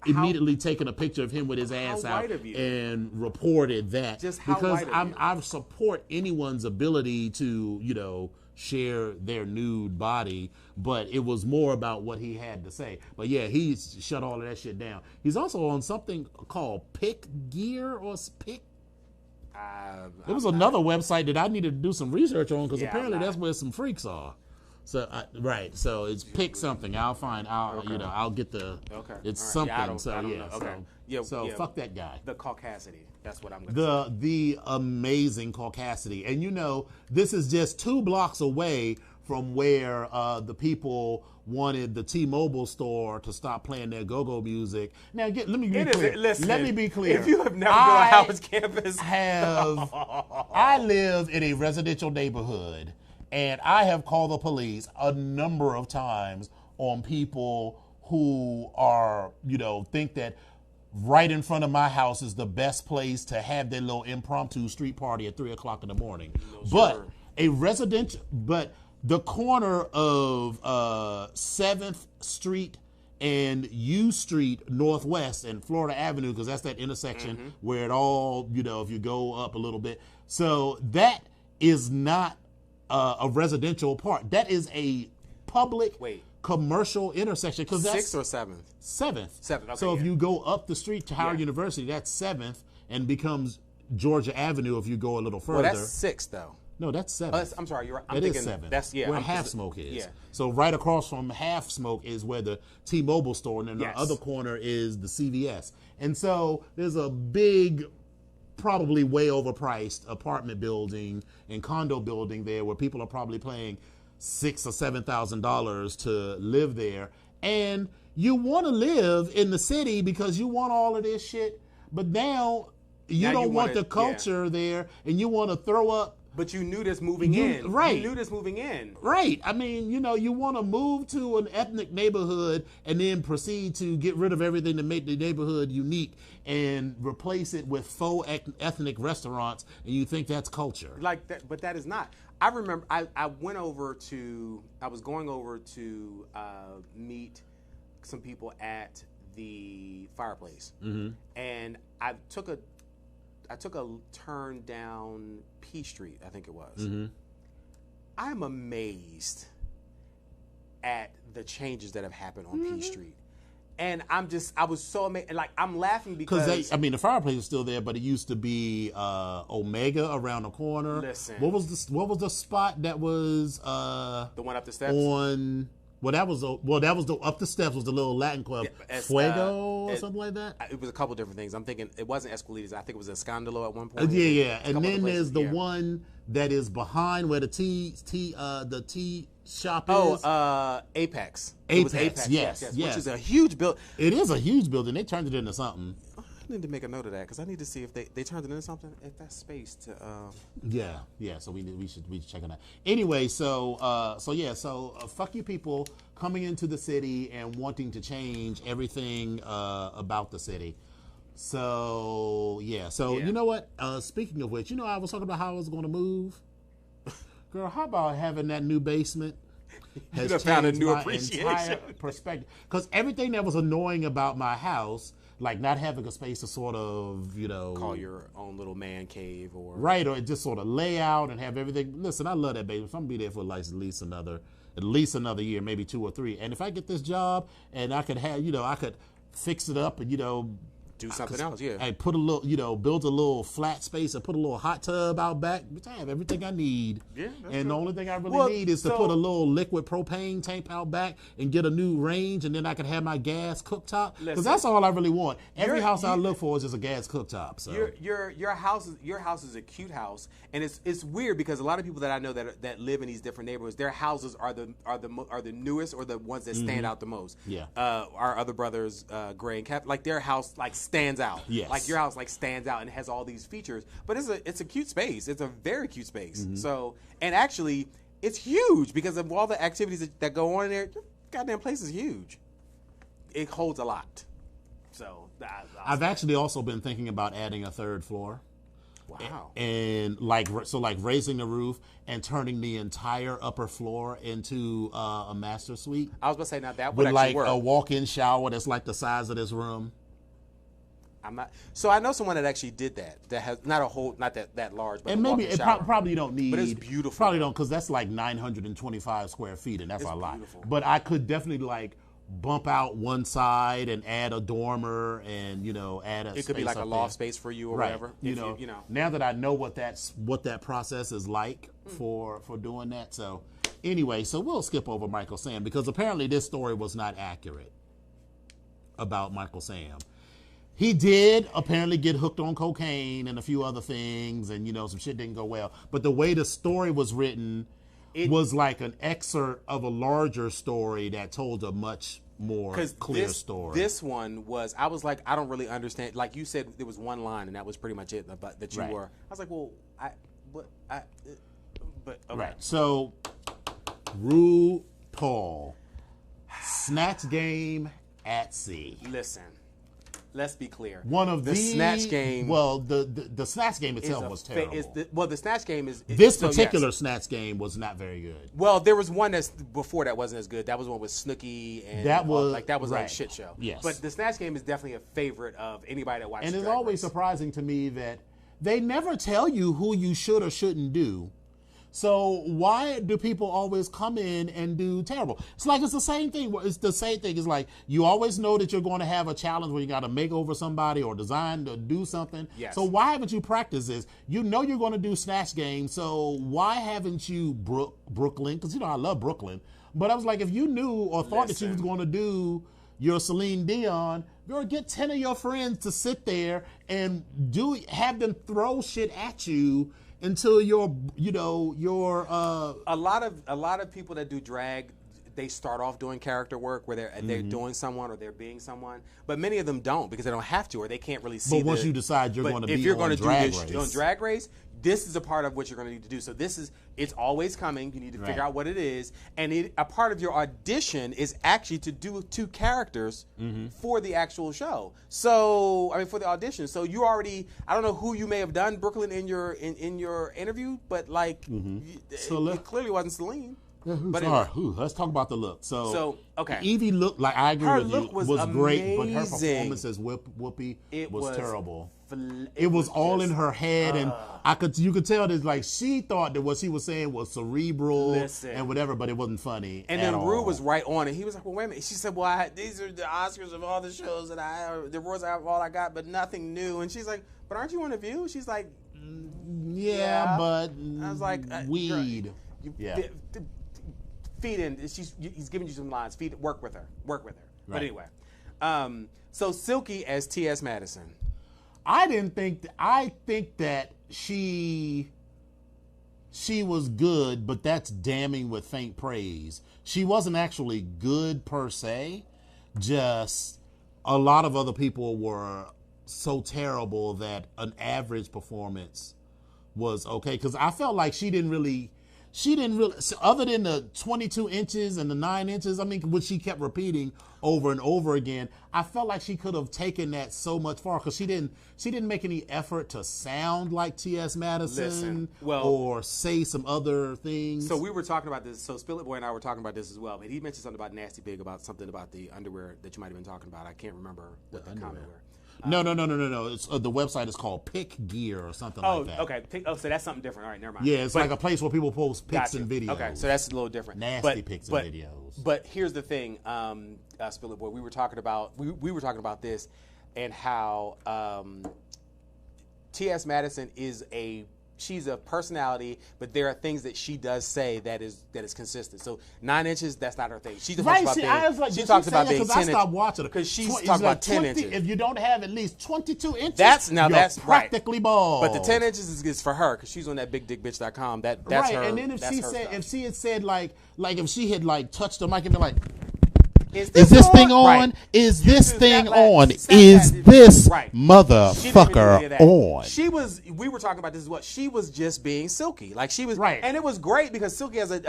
[SPEAKER 1] immediately taken a picture of him with his ass out
[SPEAKER 3] white of you.
[SPEAKER 1] and reported that.
[SPEAKER 3] Just how
[SPEAKER 1] because
[SPEAKER 3] white of you.
[SPEAKER 1] I support anyone's ability to, share their nude body, but it was more about what he had to say. But yeah, he shut all of that shit down. He's also on something called Pick Gear or Pick. It was another website that I needed to do some research on because apparently that's where some freaks are. So so it's Pick something. I'll get the.
[SPEAKER 3] Okay.
[SPEAKER 1] It's
[SPEAKER 3] All right.
[SPEAKER 1] something.
[SPEAKER 3] Yeah, I don't
[SPEAKER 1] so
[SPEAKER 3] know.
[SPEAKER 1] yeah.
[SPEAKER 3] Okay.
[SPEAKER 1] So
[SPEAKER 3] Yeah.
[SPEAKER 1] fuck that guy.
[SPEAKER 3] The caucasity. That's what I'm going to say.
[SPEAKER 1] The amazing caucasity. And this is just 2 blocks away from where the people wanted the T-Mobile store to stop playing their go-go music. Now, let me be clear.
[SPEAKER 3] Listen,
[SPEAKER 1] let me be clear.
[SPEAKER 3] If you have never been on Howard's campus,
[SPEAKER 1] I live in a residential neighborhood, and I have called the police a number of times on people who are, think that right in front of my house is the best place to have their little impromptu street party at 3:00 in the morning. But the corner of 7th Street and U Street Northwest and Florida Avenue, because that's that intersection where it all, if you go up a little bit. So that is not a residential part. That is a public commercial intersection because that's
[SPEAKER 3] 6th or 7th?
[SPEAKER 1] 7th.
[SPEAKER 3] 7th, okay,
[SPEAKER 1] So if
[SPEAKER 3] yeah.
[SPEAKER 1] you go up the street to Howard
[SPEAKER 3] Yeah.
[SPEAKER 1] University, that's 7th and becomes Georgia Avenue if you go a little further.
[SPEAKER 3] Well, that's 6th though.
[SPEAKER 1] No, that's 7th.
[SPEAKER 3] I'm sorry, you're right. I'm
[SPEAKER 1] It is
[SPEAKER 3] thinking
[SPEAKER 1] 7th.
[SPEAKER 3] that's
[SPEAKER 1] where
[SPEAKER 3] I'm
[SPEAKER 1] Half
[SPEAKER 3] just-
[SPEAKER 1] Smoke is.
[SPEAKER 3] Yeah.
[SPEAKER 1] So right across from Half Smoke is where the T-Mobile store, and then
[SPEAKER 3] Yes.
[SPEAKER 1] the other corner is the CVS. And so there's a big, probably way overpriced apartment building and condo building there where people are probably paying $6,000 or $7,000 to live there. And you want to live in the city because you want all of this shit, but now you
[SPEAKER 3] Now
[SPEAKER 1] don't
[SPEAKER 3] you
[SPEAKER 1] want
[SPEAKER 3] wanna-
[SPEAKER 1] the culture there, and you want to throw up.
[SPEAKER 3] But you knew this moving
[SPEAKER 1] You-
[SPEAKER 3] in.
[SPEAKER 1] right.
[SPEAKER 3] You knew this moving in.
[SPEAKER 1] Right. I mean, you want to move to an ethnic neighborhood and then proceed to get rid of everything to make the neighborhood unique and replace it with faux ethnic restaurants, and you think that's culture.
[SPEAKER 3] Like that, but that is not. I remember I was going over to meet some people at the fireplace, and I took a turn down P Street, I think it was. I'm amazed at the changes that have happened on P Street. And I was so amazed. Like, I'm laughing because
[SPEAKER 1] the fireplace is still there, but it used to be Omega around the corner.
[SPEAKER 3] Listen.
[SPEAKER 1] What was the spot that was
[SPEAKER 3] the one up the steps.
[SPEAKER 1] on? That was the up the steps was the little Latin club, Fuego or something like that.
[SPEAKER 3] It was a couple different things. I'm thinking it wasn't Escalitas. I think it was Escandalo at one point.
[SPEAKER 1] Yeah. And
[SPEAKER 3] Couple
[SPEAKER 1] then
[SPEAKER 3] other
[SPEAKER 1] there's
[SPEAKER 3] places,
[SPEAKER 1] the
[SPEAKER 3] yeah.
[SPEAKER 1] one that is behind where the tea shop is.
[SPEAKER 3] Apex. It
[SPEAKER 1] Apex,
[SPEAKER 3] was Apex.
[SPEAKER 1] yes.
[SPEAKER 3] Which is a huge build.
[SPEAKER 1] It is a huge building. They turned it into something.
[SPEAKER 3] I need to make a note of that because I need to see if they turned it into something. If that's space to.
[SPEAKER 1] Yeah. So we should check on that. Anyway, so fuck you people coming into the city and wanting to change everything about the city. So
[SPEAKER 3] Yeah.
[SPEAKER 1] you know what? Speaking of which, I was talking about how I was going to move. Girl, how about having that new basement? Has
[SPEAKER 3] done found a
[SPEAKER 1] changed
[SPEAKER 3] new
[SPEAKER 1] my
[SPEAKER 3] appreciation.
[SPEAKER 1] entire perspective. Because everything that was annoying about my house, like not having a space to sort of,
[SPEAKER 3] Call your own little man cave or.
[SPEAKER 1] right, or just sort of lay out and have everything. Listen, I love that basement. I'm gonna be there for like at least another year, maybe 2 or 3. And if I get this job and I could have, I could fix it up and
[SPEAKER 3] Do something else, yeah.
[SPEAKER 1] and put a little, build a little flat space and put a little hot tub out back. Bitch, I have everything I need.
[SPEAKER 3] Yeah, that's
[SPEAKER 1] and the
[SPEAKER 3] true.
[SPEAKER 1] only thing I really need is to
[SPEAKER 3] so-
[SPEAKER 1] put a little liquid propane tank out back and get a new range, and then I can have my gas cooktop. Because
[SPEAKER 3] Listen,
[SPEAKER 1] that's all I really want. Every
[SPEAKER 3] you're-
[SPEAKER 1] house I
[SPEAKER 3] you-
[SPEAKER 1] look for is just a gas cooktop. So
[SPEAKER 3] Your house is a cute house, and it's weird because a lot of people that I know that live in these different neighborhoods, their houses are the newest or the ones that stand out the most.
[SPEAKER 1] Yeah.
[SPEAKER 3] Our other brothers, Gray and Cap, like their house like stands out.
[SPEAKER 1] Yes.
[SPEAKER 3] Like your house like stands out and has all these features, but it's a cute space. It's a very cute space. So, and actually, it's huge because of all the activities that go on in there. The goddamn place is huge. It holds a lot. So
[SPEAKER 1] I've actually also been thinking about adding a 3rd floor.
[SPEAKER 3] wow.
[SPEAKER 1] And raising the roof and turning the entire upper floor into a master suite
[SPEAKER 3] I was gonna say now that would
[SPEAKER 1] with
[SPEAKER 3] actually
[SPEAKER 1] like
[SPEAKER 3] work.
[SPEAKER 1] a walk-in shower that's like the size of this room.
[SPEAKER 3] I'm not. So I know someone that actually did that. That has not that large, but
[SPEAKER 1] And
[SPEAKER 3] a
[SPEAKER 1] maybe
[SPEAKER 3] walk-in
[SPEAKER 1] it
[SPEAKER 3] shower.
[SPEAKER 1] probably don't need.
[SPEAKER 3] But it's beautiful.
[SPEAKER 1] Probably don't, because that's like 925 square feet, and that's
[SPEAKER 3] It's
[SPEAKER 1] a lot.
[SPEAKER 3] beautiful.
[SPEAKER 1] But I could definitely like bump out one side and add a dormer, and add a.
[SPEAKER 3] It could be
[SPEAKER 1] space
[SPEAKER 3] like a
[SPEAKER 1] up
[SPEAKER 3] loft
[SPEAKER 1] there.
[SPEAKER 3] space for you or
[SPEAKER 1] Right.
[SPEAKER 3] whatever.
[SPEAKER 1] You
[SPEAKER 3] If
[SPEAKER 1] know. Now that I know what that process is like for doing that, so anyway, so we'll skip over Michael Sam because apparently this story was not accurate about Michael Sam. He did apparently get hooked on cocaine and a few other things, and some shit didn't go well. But the way the story was written was like an excerpt of a larger story that told a much more clear story.
[SPEAKER 3] This one was, I was like, I don't really understand. Like you said, there was one line, and that was pretty much it. But that you
[SPEAKER 1] Right.
[SPEAKER 3] were, I was like, well, but okay.
[SPEAKER 1] Right. So, RuPaul, Snatch Game at Sea.
[SPEAKER 3] Listen, let's be clear.
[SPEAKER 1] One of
[SPEAKER 3] the Snatch Game.
[SPEAKER 1] Well, the Snatch Game
[SPEAKER 3] is
[SPEAKER 1] itself
[SPEAKER 3] a
[SPEAKER 1] was
[SPEAKER 3] fa-
[SPEAKER 1] terrible.
[SPEAKER 3] the Snatch Game is
[SPEAKER 1] This
[SPEAKER 3] so
[SPEAKER 1] particular
[SPEAKER 3] yes.
[SPEAKER 1] Snatch Game was not very good.
[SPEAKER 3] Well, there was one that's before that wasn't as good. That was one with Snooki and
[SPEAKER 1] That was-
[SPEAKER 3] that was a
[SPEAKER 1] right.
[SPEAKER 3] shit show.
[SPEAKER 1] Yes.
[SPEAKER 3] But the Snatch Game is definitely a favorite of anybody that watches.
[SPEAKER 1] And it's
[SPEAKER 3] Drag
[SPEAKER 1] always
[SPEAKER 3] Race.
[SPEAKER 1] surprising to me that they never tell you who you should or shouldn't do. So why do people always come in and do terrible? It's like it's the same thing. It's the same thing. It's like you always know that you're going to have a challenge where you got to make over somebody or design or do something.
[SPEAKER 3] Yes.
[SPEAKER 1] So why haven't you practiced this? You know you're going to do Snatch Game. So why haven't you Brooklyn? Because I love Brooklyn. But I was like, if you knew or thought that you was going to do your Celine Dion, girl, get 10 of your friends to sit there and have them throw shit at you until you're
[SPEAKER 3] a lot of people that do drag, they start off doing character work where they're doing someone or they're being someone, but many of them don't because they don't have to or they can't really see.
[SPEAKER 1] But once you decide you're going to be on Drag Race,
[SPEAKER 3] on Drag Race, this is a part of what you're going to need to do. So it's always coming. You need to figure out what it is, and a part of your audition is actually to do 2 characters for the actual show. So for the audition. So you already, I don't know who you may have done Brooklyn in your interview, but it clearly wasn't Celine.
[SPEAKER 1] But let's talk about the look. So
[SPEAKER 3] okay,
[SPEAKER 1] Evie looked like I agree
[SPEAKER 3] her
[SPEAKER 1] with
[SPEAKER 3] look
[SPEAKER 1] you
[SPEAKER 3] was
[SPEAKER 1] great, but her
[SPEAKER 3] amazing.
[SPEAKER 1] performance as Whoopi was terrible.
[SPEAKER 3] It
[SPEAKER 1] was all in her head, and you could tell that like she thought that what she was saying was cerebral and whatever, but it wasn't funny.
[SPEAKER 3] And then Rue was right on it. He was like, "Well, wait a minute." She said, "Well, these are the Oscars of all the shows, and the awards of all I got, but nothing new." And she's like, "But aren't you on The View?" She's like,
[SPEAKER 1] "Yeah, but
[SPEAKER 3] I was like,
[SPEAKER 1] weed."
[SPEAKER 3] Feed in. He's giving you some lines. Work with her. Right. But anyway, so Silky as T.S. Madison.
[SPEAKER 1] I think that she was good, but that's damning with faint praise. She wasn't actually good per se. Just a lot of other people were so terrible that an average performance was okay. Because I felt like she didn't really, other than the 22 inches and the 9 inches, which she kept repeating over and over again, I felt like she could have taken that so much far because she didn't make any effort to sound like T.S. Madison or say some other things.
[SPEAKER 3] So we were talking about this. So Spill It Boy and I were talking about this as well. But he mentioned something about Nasty Big, about something about the underwear that you might have been talking about. I can't remember what the comment were.
[SPEAKER 1] No. It's, the website is called Pick Gear or something like that.
[SPEAKER 3] Okay. So that's something different. All right, never mind.
[SPEAKER 1] Yeah, it's like a place where people post pics and videos.
[SPEAKER 3] Okay, so that's a little different.
[SPEAKER 1] Nasty pics and videos.
[SPEAKER 3] But here's the thing, Spill It Boy. We were talking about this and how T.S. Madison she's a personality, but there are things that she does say that is consistent. So 9 inches, that's not her thing. She talks about being, she talks about being 10 inches.
[SPEAKER 1] I stopped watching it
[SPEAKER 3] because she talks about 10 inches.
[SPEAKER 1] If you don't have at least 22 inches,
[SPEAKER 3] that's
[SPEAKER 1] practically bald.
[SPEAKER 3] But the 10 inches is for her because she's on that bigdickbitch.com. That's
[SPEAKER 1] right.
[SPEAKER 3] her.
[SPEAKER 1] And then if she had said like if she had touched the mic and been like, Is this thing on?
[SPEAKER 3] Right.
[SPEAKER 1] Is this thing on? Is this motherfucker on?
[SPEAKER 3] We were talking about this as well. She was just being Silky. Like she was,
[SPEAKER 1] right.
[SPEAKER 3] And it was great because Silky has a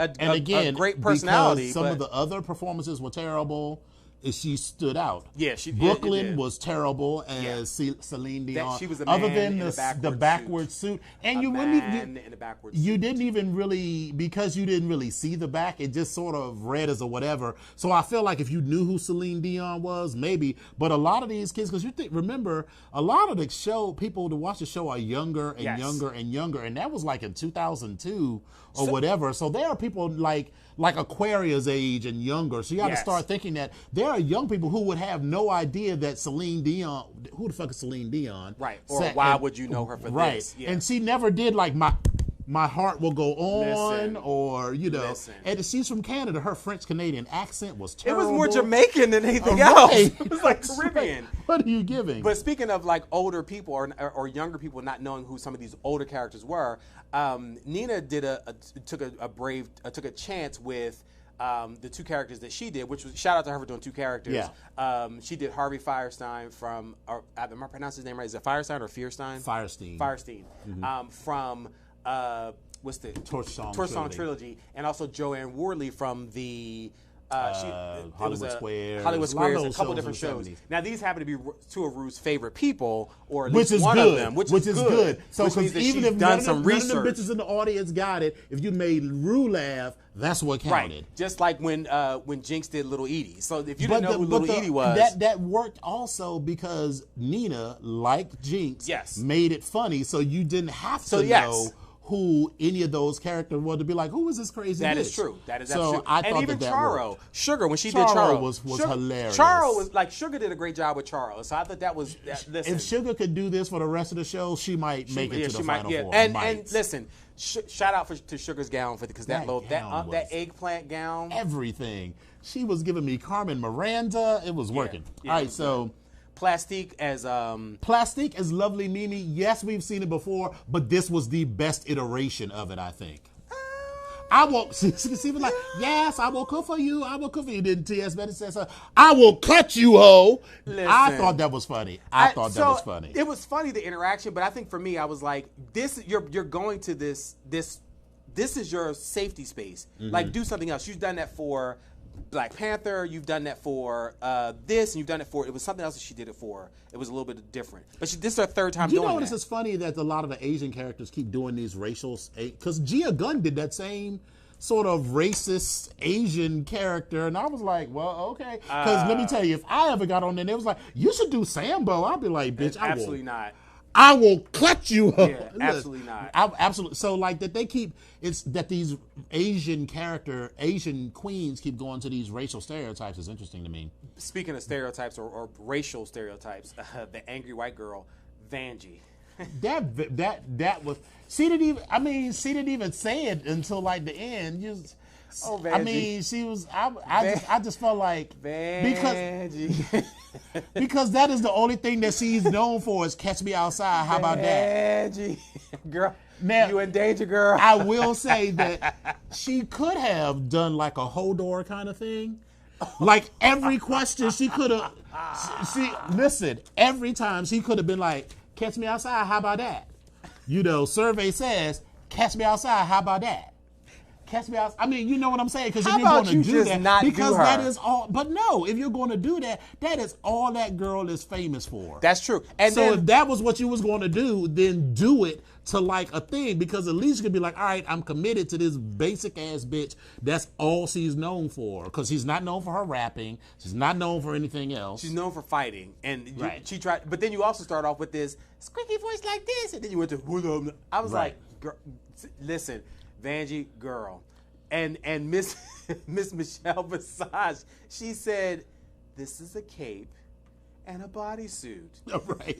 [SPEAKER 3] great
[SPEAKER 1] personality. Because some of the other performances were terrible. She stood out.
[SPEAKER 3] Yeah, she
[SPEAKER 1] Brooklyn was terrible as Celine Dion.
[SPEAKER 3] She was a
[SPEAKER 1] other
[SPEAKER 3] man
[SPEAKER 1] than the backward suit. And you didn't even really, because you didn't really see the back, it just sort of read as a whatever. So I feel like if you knew who Celine Dion was, maybe. But a lot of these kids, because remember, a lot of the people to watch the show are younger and younger and younger. And that was like in 2002 or whatever. So there are people like Aquaria's age and younger. So you got to start thinking that there are young people who would have no idea that Celine Dion, who the fuck is Celine Dion?
[SPEAKER 3] Right. Or why would you know her for this?
[SPEAKER 1] Yeah. And she never did like my heart will go on, or and she's from Canada. Her French Canadian accent was terrible.
[SPEAKER 3] It was more Jamaican than anything else. It was like Caribbean.
[SPEAKER 1] What are you giving?
[SPEAKER 3] But speaking of like older people or younger people not knowing who some of these older characters were, Nina took a chance with the two characters that she did, which was shout out to her for doing two characters.
[SPEAKER 1] Yeah.
[SPEAKER 3] She did Harvey Firestein from, am I pronouncing his name right? Is it Firestein or Fierstein?
[SPEAKER 1] Firestein.
[SPEAKER 3] Mm-hmm. From what's the
[SPEAKER 1] Torch
[SPEAKER 3] Song Trilogy, and also Joanne Wardley from the
[SPEAKER 1] Hollywood Squares.
[SPEAKER 3] Hollywood Squares, a couple different shows. Now these happen to be two of Rue's favorite people, or at
[SPEAKER 1] least
[SPEAKER 3] one of them, which is
[SPEAKER 1] good. So
[SPEAKER 3] because
[SPEAKER 1] even if
[SPEAKER 3] done some research,
[SPEAKER 1] none of the bitches in the audience got it, if you made Rue laugh, that's what counted.
[SPEAKER 3] Right. Just like when Jinx did Little Edie. So if you didn't know who Little Edie was,
[SPEAKER 1] that worked also because Nina, like Jinx, made it funny, so you didn't have to know who any of those characters were to be like, who is this crazy
[SPEAKER 3] That
[SPEAKER 1] bitch?
[SPEAKER 3] is true. That is
[SPEAKER 1] so
[SPEAKER 3] absolutely true.
[SPEAKER 1] I
[SPEAKER 3] And
[SPEAKER 1] thought
[SPEAKER 3] even
[SPEAKER 1] that
[SPEAKER 3] Charo,
[SPEAKER 1] worked.
[SPEAKER 3] Sugar, when she
[SPEAKER 1] Charo
[SPEAKER 3] did Charo
[SPEAKER 1] was
[SPEAKER 3] Sugar,
[SPEAKER 1] hilarious.
[SPEAKER 3] Charo was like Sugar did a great job with Charo, so I thought that was listen.
[SPEAKER 1] If Sugar could do this for the rest of the show, she might make it to the final four.
[SPEAKER 3] And
[SPEAKER 1] Might.
[SPEAKER 3] listen, shout out to Sugar's gown because that
[SPEAKER 1] gown was
[SPEAKER 3] that eggplant gown.
[SPEAKER 1] everything. She was giving me Carmen Miranda. It was working.
[SPEAKER 3] Yeah,
[SPEAKER 1] All
[SPEAKER 3] it
[SPEAKER 1] right,
[SPEAKER 3] was
[SPEAKER 1] so
[SPEAKER 3] Plastique as
[SPEAKER 1] Plastique as Lovely Mimi. Yes, we've seen it before, but this was the best iteration of it, I think. I won't. She was like, yes, I will cook for you. I will cook for you. Then T.S. Bennett says, I will cut you, ho.
[SPEAKER 3] Listen.
[SPEAKER 1] I thought that was funny. I thought that was funny.
[SPEAKER 3] It was funny, the interaction, but I think for me, I was like, this. You're going to this is your safety space.
[SPEAKER 1] Mm-hmm.
[SPEAKER 3] Like, do something else. You've done that for Black Panther. You've done that for this, and you've done it for. It was something else that she did it for. It was a little bit different, but this is her third time doing
[SPEAKER 1] You know,
[SPEAKER 3] that.
[SPEAKER 1] this is funny that a lot of the Asian characters keep doing these racial, because Gia Gunn did that same sort of racist Asian character, and I was like, well, okay. Because let me tell you, if I ever got on there, and it was like, you should do Sambo, I'd be like, bitch,
[SPEAKER 3] Absolutely not.
[SPEAKER 1] I will cut you.
[SPEAKER 3] Yeah, absolutely not.
[SPEAKER 1] Absolutely. So like that they keep it's that these Asian queens keep going to these racial stereotypes is interesting to me.
[SPEAKER 3] Speaking of stereotypes or racial stereotypes, the angry white girl, Vanjie.
[SPEAKER 1] That was she didn't even say it until like the end.
[SPEAKER 3] Oh,
[SPEAKER 1] I mean, she was. I just felt like
[SPEAKER 3] Vanjie.
[SPEAKER 1] because that is the only thing that she's known for is Catch Me Outside. How about that?
[SPEAKER 3] Vanjie. Girl,
[SPEAKER 1] Now,
[SPEAKER 3] you in danger, girl.
[SPEAKER 1] I will say that she could have done like a Hodor kind of thing. Like every question she could have. Listen, every time she could have been like, "Catch me outside." How about that? You know, survey says, "Catch me outside." How about that? Catch me outside. I mean, you know what I'm saying? Because if
[SPEAKER 3] How
[SPEAKER 1] you're
[SPEAKER 3] about
[SPEAKER 1] going
[SPEAKER 3] you
[SPEAKER 1] to do
[SPEAKER 3] just
[SPEAKER 1] that,
[SPEAKER 3] not
[SPEAKER 1] because
[SPEAKER 3] do her?
[SPEAKER 1] that is all. But no, if you're going to do that, that is all that girl is famous for.
[SPEAKER 3] That's true. And
[SPEAKER 1] So
[SPEAKER 3] then,
[SPEAKER 1] if that was what you was going to do, then do it to like a thing, because at least you could be like, all right, I'm committed to this basic ass bitch. That's all she's known for, because she's not known for her rapping. She's not known for anything else.
[SPEAKER 3] she's known for fighting, and
[SPEAKER 1] Right.
[SPEAKER 3] she tried. But then you also start off with this squeaky voice like this, and then you went to "What up?" I was
[SPEAKER 1] Right.
[SPEAKER 3] like, girl, listen, Vanjie, girl, and Miss Miss Michelle Visage, she said, "This is a cape and a bodysuit."
[SPEAKER 1] Right.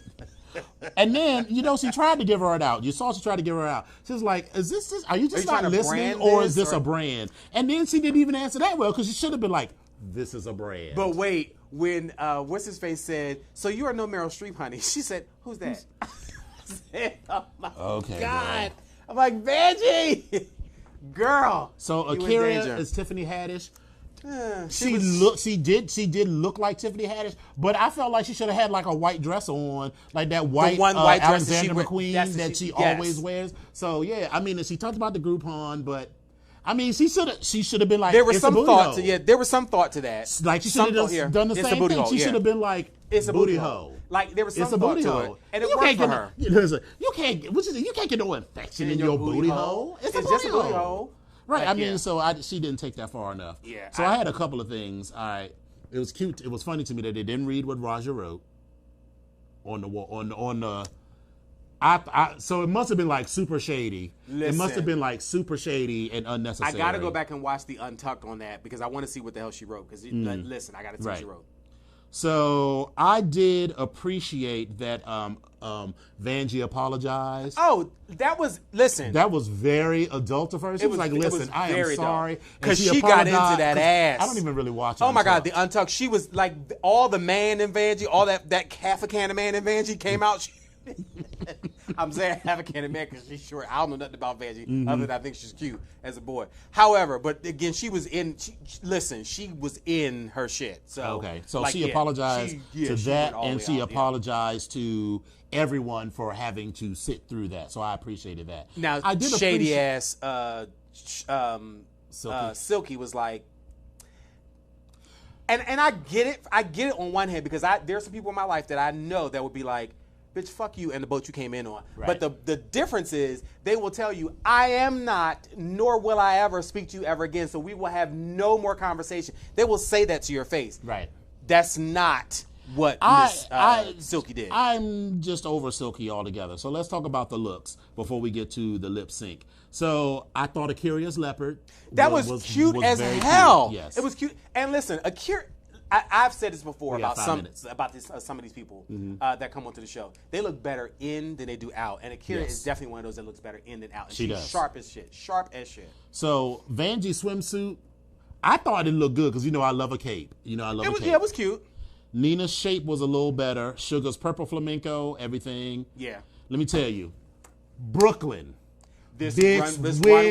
[SPEAKER 1] And then, you know, she tried to give her it out. You saw she tried to give her out. She was like, is this are you just
[SPEAKER 3] you trying
[SPEAKER 1] not
[SPEAKER 3] to
[SPEAKER 1] listening,
[SPEAKER 3] brand
[SPEAKER 1] or is
[SPEAKER 3] this,
[SPEAKER 1] this
[SPEAKER 3] or-
[SPEAKER 1] a brand? And then she didn't even answer that well, because she should have been like, this is a brand.
[SPEAKER 3] But wait, when what's his face said, "So you are no Meryl Streep, honey," she said, "Who's that?" I said, "Oh my
[SPEAKER 1] Okay,
[SPEAKER 3] God!" I'm like, Vanjie, girl.
[SPEAKER 1] So
[SPEAKER 3] you in
[SPEAKER 1] Akira
[SPEAKER 3] danger.
[SPEAKER 1] is Tiffany Haddish.
[SPEAKER 3] She was-
[SPEAKER 1] She did look like Tiffany Haddish, but I felt like she should have had like a white dress on, like that white,
[SPEAKER 3] one white dress that she
[SPEAKER 1] Alexander
[SPEAKER 3] wear-
[SPEAKER 1] McQueen
[SPEAKER 3] that's
[SPEAKER 1] that
[SPEAKER 3] what
[SPEAKER 1] she
[SPEAKER 3] she- yes.
[SPEAKER 1] always wears. So yeah, I mean, and she talked about the Groupon, but I mean, she should have been like,
[SPEAKER 3] there was
[SPEAKER 1] it's
[SPEAKER 3] some
[SPEAKER 1] a booty
[SPEAKER 3] thought
[SPEAKER 1] hole.
[SPEAKER 3] to there was some thought to that.
[SPEAKER 1] Like she should
[SPEAKER 3] Some
[SPEAKER 1] have
[SPEAKER 3] thought, yeah.
[SPEAKER 1] done the
[SPEAKER 3] It's a
[SPEAKER 1] same
[SPEAKER 3] booty
[SPEAKER 1] thing.
[SPEAKER 3] hole,
[SPEAKER 1] She
[SPEAKER 3] yeah.
[SPEAKER 1] should have been like,
[SPEAKER 3] It's a
[SPEAKER 1] booty
[SPEAKER 3] booty
[SPEAKER 1] hole.
[SPEAKER 3] hole. Like there was some
[SPEAKER 1] It's a
[SPEAKER 3] thought
[SPEAKER 1] booty
[SPEAKER 3] to
[SPEAKER 1] hole.
[SPEAKER 3] it, and it
[SPEAKER 1] You
[SPEAKER 3] worked
[SPEAKER 1] can't
[SPEAKER 3] for
[SPEAKER 1] get
[SPEAKER 3] her.
[SPEAKER 1] listen, you can't get no infection in your booty hole. It's
[SPEAKER 3] just a booty hole.
[SPEAKER 1] Right.
[SPEAKER 3] Like,
[SPEAKER 1] I mean,
[SPEAKER 3] yeah.
[SPEAKER 1] so she didn't take that far enough.
[SPEAKER 3] Yeah,
[SPEAKER 1] So I had a couple of things. All right. It was cute. It was funny to me that they didn't read what Raja wrote on the wall on the. So it must have been like super shady. It must have been like super shady and
[SPEAKER 3] I
[SPEAKER 1] unnecessary.
[SPEAKER 3] got to go back and watch the Untucked on that because I want to see what the hell she wrote. Because listen, I got to see what she
[SPEAKER 1] Right.
[SPEAKER 3] wrote.
[SPEAKER 1] So I did appreciate that Vanjie apologized.
[SPEAKER 3] Oh, that was
[SPEAKER 1] That was very adult of her. She was like,
[SPEAKER 3] it was
[SPEAKER 1] listen, I am
[SPEAKER 3] very
[SPEAKER 1] sorry.
[SPEAKER 3] adult.
[SPEAKER 1] And
[SPEAKER 3] 'Cause she got into
[SPEAKER 1] apologized,
[SPEAKER 3] that
[SPEAKER 1] 'cause
[SPEAKER 3] ass.
[SPEAKER 1] I don't even really watch it.
[SPEAKER 3] Oh my God, the Untucked. She was like all the man in Vanjie, all that half a can of man in Vanjie came out. I'm saying half a can of man because she's short. I don't know nothing about Vanjie other than I think she's cute as a boy. However, but again, she was in. She was in her shit. So
[SPEAKER 1] Okay, so
[SPEAKER 3] like,
[SPEAKER 1] she
[SPEAKER 3] yeah,
[SPEAKER 1] apologized to
[SPEAKER 3] she
[SPEAKER 1] that,
[SPEAKER 3] went all
[SPEAKER 1] and
[SPEAKER 3] the
[SPEAKER 1] she
[SPEAKER 3] way out, yeah.
[SPEAKER 1] apologized to everyone for having to sit through that. So I appreciated that.
[SPEAKER 3] Now,
[SPEAKER 1] I did
[SPEAKER 3] shady
[SPEAKER 1] appreciate-
[SPEAKER 3] ass
[SPEAKER 1] Silky.
[SPEAKER 3] Silky was like, and I get it. I get it on one hand because there's some people in my life that I know that would be like, bitch, fuck you and the boat you came in on.
[SPEAKER 1] Right.
[SPEAKER 3] But the difference is they will tell you, I am not, nor will I ever speak to you ever again. So we will have no more conversation. They will say that to your face.
[SPEAKER 1] Right.
[SPEAKER 3] That's not what Miss Silky did.
[SPEAKER 1] I'm just over Silky altogether. So let's talk about the looks before we get to the lip sync. So I thought a Curious Leopard
[SPEAKER 3] That was cute as hell.
[SPEAKER 1] Cute. Yes,
[SPEAKER 3] it was cute. And listen, I've said this before
[SPEAKER 1] We
[SPEAKER 3] about
[SPEAKER 1] got 5 minutes.
[SPEAKER 3] some of these people that come onto the show. They look better in than they do out. And Akira
[SPEAKER 1] Yes.
[SPEAKER 3] is definitely one of those that looks better in than out. And
[SPEAKER 1] She
[SPEAKER 3] she's
[SPEAKER 1] does.
[SPEAKER 3] sharp as shit. Sharp as shit.
[SPEAKER 1] So Vanjie's swimsuit, I thought it looked good because I love a cape. I love a cape.
[SPEAKER 3] Yeah, it was cute.
[SPEAKER 1] Nina's shape was a little better. Sugar's purple flamenco, everything.
[SPEAKER 3] Yeah.
[SPEAKER 1] Let me tell you, Brooklyn.
[SPEAKER 3] This
[SPEAKER 1] when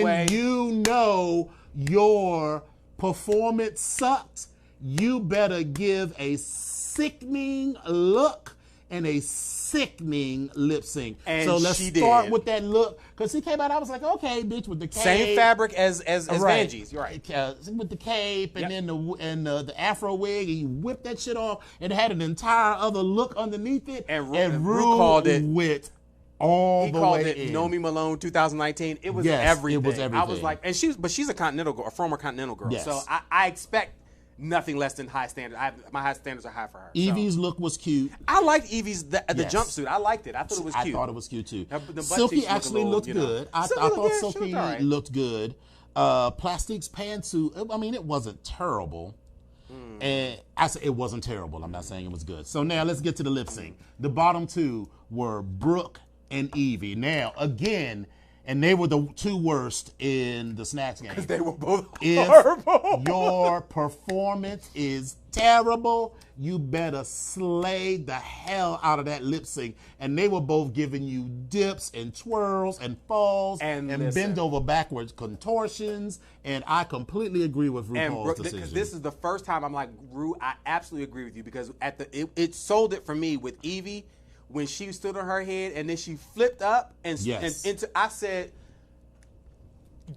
[SPEAKER 3] runway.
[SPEAKER 1] you know your performance sucked, you better give a sickening look and a sickening lip sync.
[SPEAKER 3] And
[SPEAKER 1] so let's
[SPEAKER 3] she
[SPEAKER 1] start
[SPEAKER 3] did.
[SPEAKER 1] with that look. Because he came out, I was like, okay, bitch, with the cape.
[SPEAKER 3] Same fabric as
[SPEAKER 1] Right.
[SPEAKER 3] Vanjie's. You're right.
[SPEAKER 1] With the cape and
[SPEAKER 3] Yep.
[SPEAKER 1] then the afro wig, and you whipped that shit off and it had an entire other look underneath it.
[SPEAKER 3] And
[SPEAKER 1] Ru
[SPEAKER 3] Ru called it-
[SPEAKER 1] went all
[SPEAKER 3] He
[SPEAKER 1] the
[SPEAKER 3] called
[SPEAKER 1] way
[SPEAKER 3] it
[SPEAKER 1] in.
[SPEAKER 3] Nomi Malone 2019. It was
[SPEAKER 1] Yes,
[SPEAKER 3] everything.
[SPEAKER 1] it was
[SPEAKER 3] I was
[SPEAKER 1] everything.
[SPEAKER 3] like, and she's a continental girl, a former continental girl.
[SPEAKER 1] Yes.
[SPEAKER 3] So I expect nothing less than high standards. My high standards are high for her. So.
[SPEAKER 1] Evie's look was cute.
[SPEAKER 3] I liked Evie's the
[SPEAKER 1] Yes.
[SPEAKER 3] jumpsuit. I liked it. I thought it was cute.
[SPEAKER 1] I thought it was cute too.
[SPEAKER 3] The butt
[SPEAKER 1] Silky
[SPEAKER 3] cheeks look a
[SPEAKER 1] actually
[SPEAKER 3] little,
[SPEAKER 1] looked good. I
[SPEAKER 3] Silky
[SPEAKER 1] thought
[SPEAKER 3] looked- yeah, she
[SPEAKER 1] Silky
[SPEAKER 3] looked all right.
[SPEAKER 1] looked good. Plastique's pantsuit, I mean, it wasn't terrible. And I said it wasn't terrible. I'm not saying it was good. So now let's get to the lip sync. The bottom two were Brooke and Evie. Now, again, and they were the two worst in the snacks game.
[SPEAKER 3] They were both
[SPEAKER 1] If
[SPEAKER 3] horrible.
[SPEAKER 1] your performance is terrible, you better slay the hell out of that lip sync. And they were both giving you dips and twirls and falls
[SPEAKER 3] And
[SPEAKER 1] and
[SPEAKER 3] listen.
[SPEAKER 1] bend over backwards contortions. And I completely agree with
[SPEAKER 3] And
[SPEAKER 1] RuPaul's
[SPEAKER 3] Brooke,
[SPEAKER 1] decision.
[SPEAKER 3] because this is the first time I'm like, Ru, I absolutely agree with you because it sold it for me with Evie when she stood on her head and then she flipped up and
[SPEAKER 1] Yes.
[SPEAKER 3] into. I said,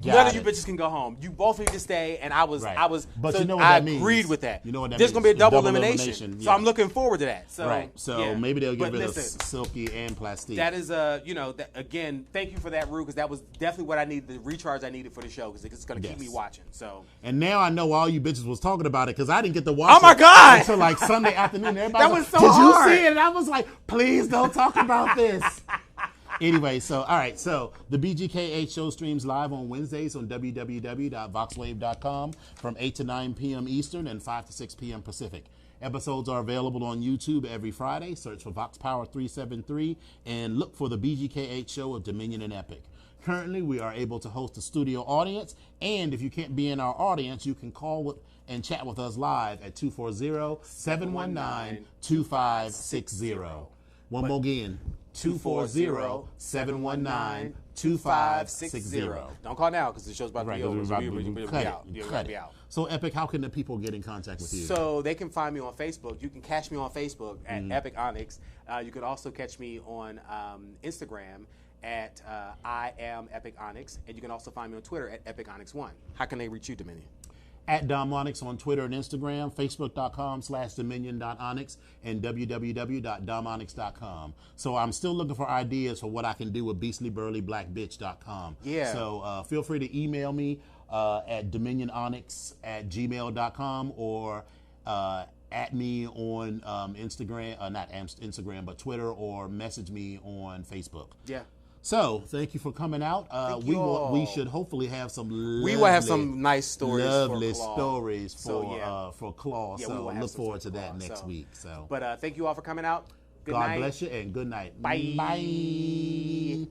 [SPEAKER 1] Got
[SPEAKER 3] none of you
[SPEAKER 1] it.
[SPEAKER 3] bitches can go home. You both need to stay. And I was,
[SPEAKER 1] Right.
[SPEAKER 3] But
[SPEAKER 1] So you know what
[SPEAKER 3] I
[SPEAKER 1] that means.
[SPEAKER 3] agreed with that.
[SPEAKER 1] You know what that
[SPEAKER 3] There's
[SPEAKER 1] means.
[SPEAKER 3] gonna be a double
[SPEAKER 1] Double
[SPEAKER 3] elimination.
[SPEAKER 1] elimination,
[SPEAKER 3] So
[SPEAKER 1] yeah.
[SPEAKER 3] I'm looking forward to that. So
[SPEAKER 1] right. So
[SPEAKER 3] yeah.
[SPEAKER 1] maybe they'll get
[SPEAKER 3] But
[SPEAKER 1] rid
[SPEAKER 3] listen,
[SPEAKER 1] of Silky and Plastique.
[SPEAKER 3] that is again, thank you for that, Ru, because that was definitely what I needed, the recharge I needed for the show, because it's gonna keep
[SPEAKER 1] Yes.
[SPEAKER 3] me watching. So
[SPEAKER 1] And now I know all you bitches was talking about it because I didn't get to watch
[SPEAKER 3] Oh my
[SPEAKER 1] it
[SPEAKER 3] God!
[SPEAKER 1] until like Sunday afternoon. Everybody
[SPEAKER 3] That
[SPEAKER 1] like,
[SPEAKER 3] was so
[SPEAKER 1] Did
[SPEAKER 3] hard."
[SPEAKER 1] you see it? And I was like, please don't talk about this. Anyway, so all right, so the BGKH show streams live on Wednesdays on www.voxwave.com from 8 to 9 p.m. Eastern and 5 to 6 p.m. Pacific. Episodes are available on YouTube every Friday. Search for Vox Power 373 and look for the BGKH show of Dominion and Epic. Currently, we are able to host a studio audience, and if you can't be in our audience, you can call and chat with us live at 240-719-2560. One more again, 240-719-2560.
[SPEAKER 3] Don't call now because the show's about
[SPEAKER 1] Right,
[SPEAKER 3] to be over.
[SPEAKER 1] because
[SPEAKER 3] So
[SPEAKER 1] we're
[SPEAKER 3] we'll
[SPEAKER 1] about
[SPEAKER 3] be
[SPEAKER 1] to cut
[SPEAKER 3] out.
[SPEAKER 1] it.
[SPEAKER 3] Yeah, we're
[SPEAKER 1] Cut
[SPEAKER 3] gonna be
[SPEAKER 1] it.
[SPEAKER 3] out.
[SPEAKER 1] So, Epic, how can the people get in contact with you?
[SPEAKER 3] So they can find me on Facebook. You can catch me on Facebook at Epic Onyx. You can also catch me on Instagram at I am Epic Onyx, and you can also find me on Twitter at Epic Onyx1. How can they reach you, Dominion?
[SPEAKER 1] At Domonix on Twitter and Instagram, facebook.com/dominion.onyx, and www.domonix.com. So I'm still looking for ideas for what I can do with beastlyburlyblackbitch.com.
[SPEAKER 3] Yeah.
[SPEAKER 1] So feel free to email me at dominiononyx@gmail.com or at me on Instagram, not Instagram, but Twitter, or message me on Facebook.
[SPEAKER 3] Yeah.
[SPEAKER 1] So, thank you for coming out.
[SPEAKER 3] Thank
[SPEAKER 1] We
[SPEAKER 3] you all.
[SPEAKER 1] we should hopefully have some
[SPEAKER 3] We will have some nice stories
[SPEAKER 1] lovely
[SPEAKER 3] for Claw.
[SPEAKER 1] stories
[SPEAKER 3] So,
[SPEAKER 1] for
[SPEAKER 3] yeah.
[SPEAKER 1] Claw.
[SPEAKER 3] Yeah, we will
[SPEAKER 1] So
[SPEAKER 3] have
[SPEAKER 1] look
[SPEAKER 3] some
[SPEAKER 1] forward to
[SPEAKER 3] stories
[SPEAKER 1] that
[SPEAKER 3] for Claw,
[SPEAKER 1] next
[SPEAKER 3] so.
[SPEAKER 1] week. So
[SPEAKER 3] But thank you all for coming out. Good
[SPEAKER 1] God
[SPEAKER 3] night.
[SPEAKER 1] bless you and good night.
[SPEAKER 3] Bye.
[SPEAKER 1] Bye.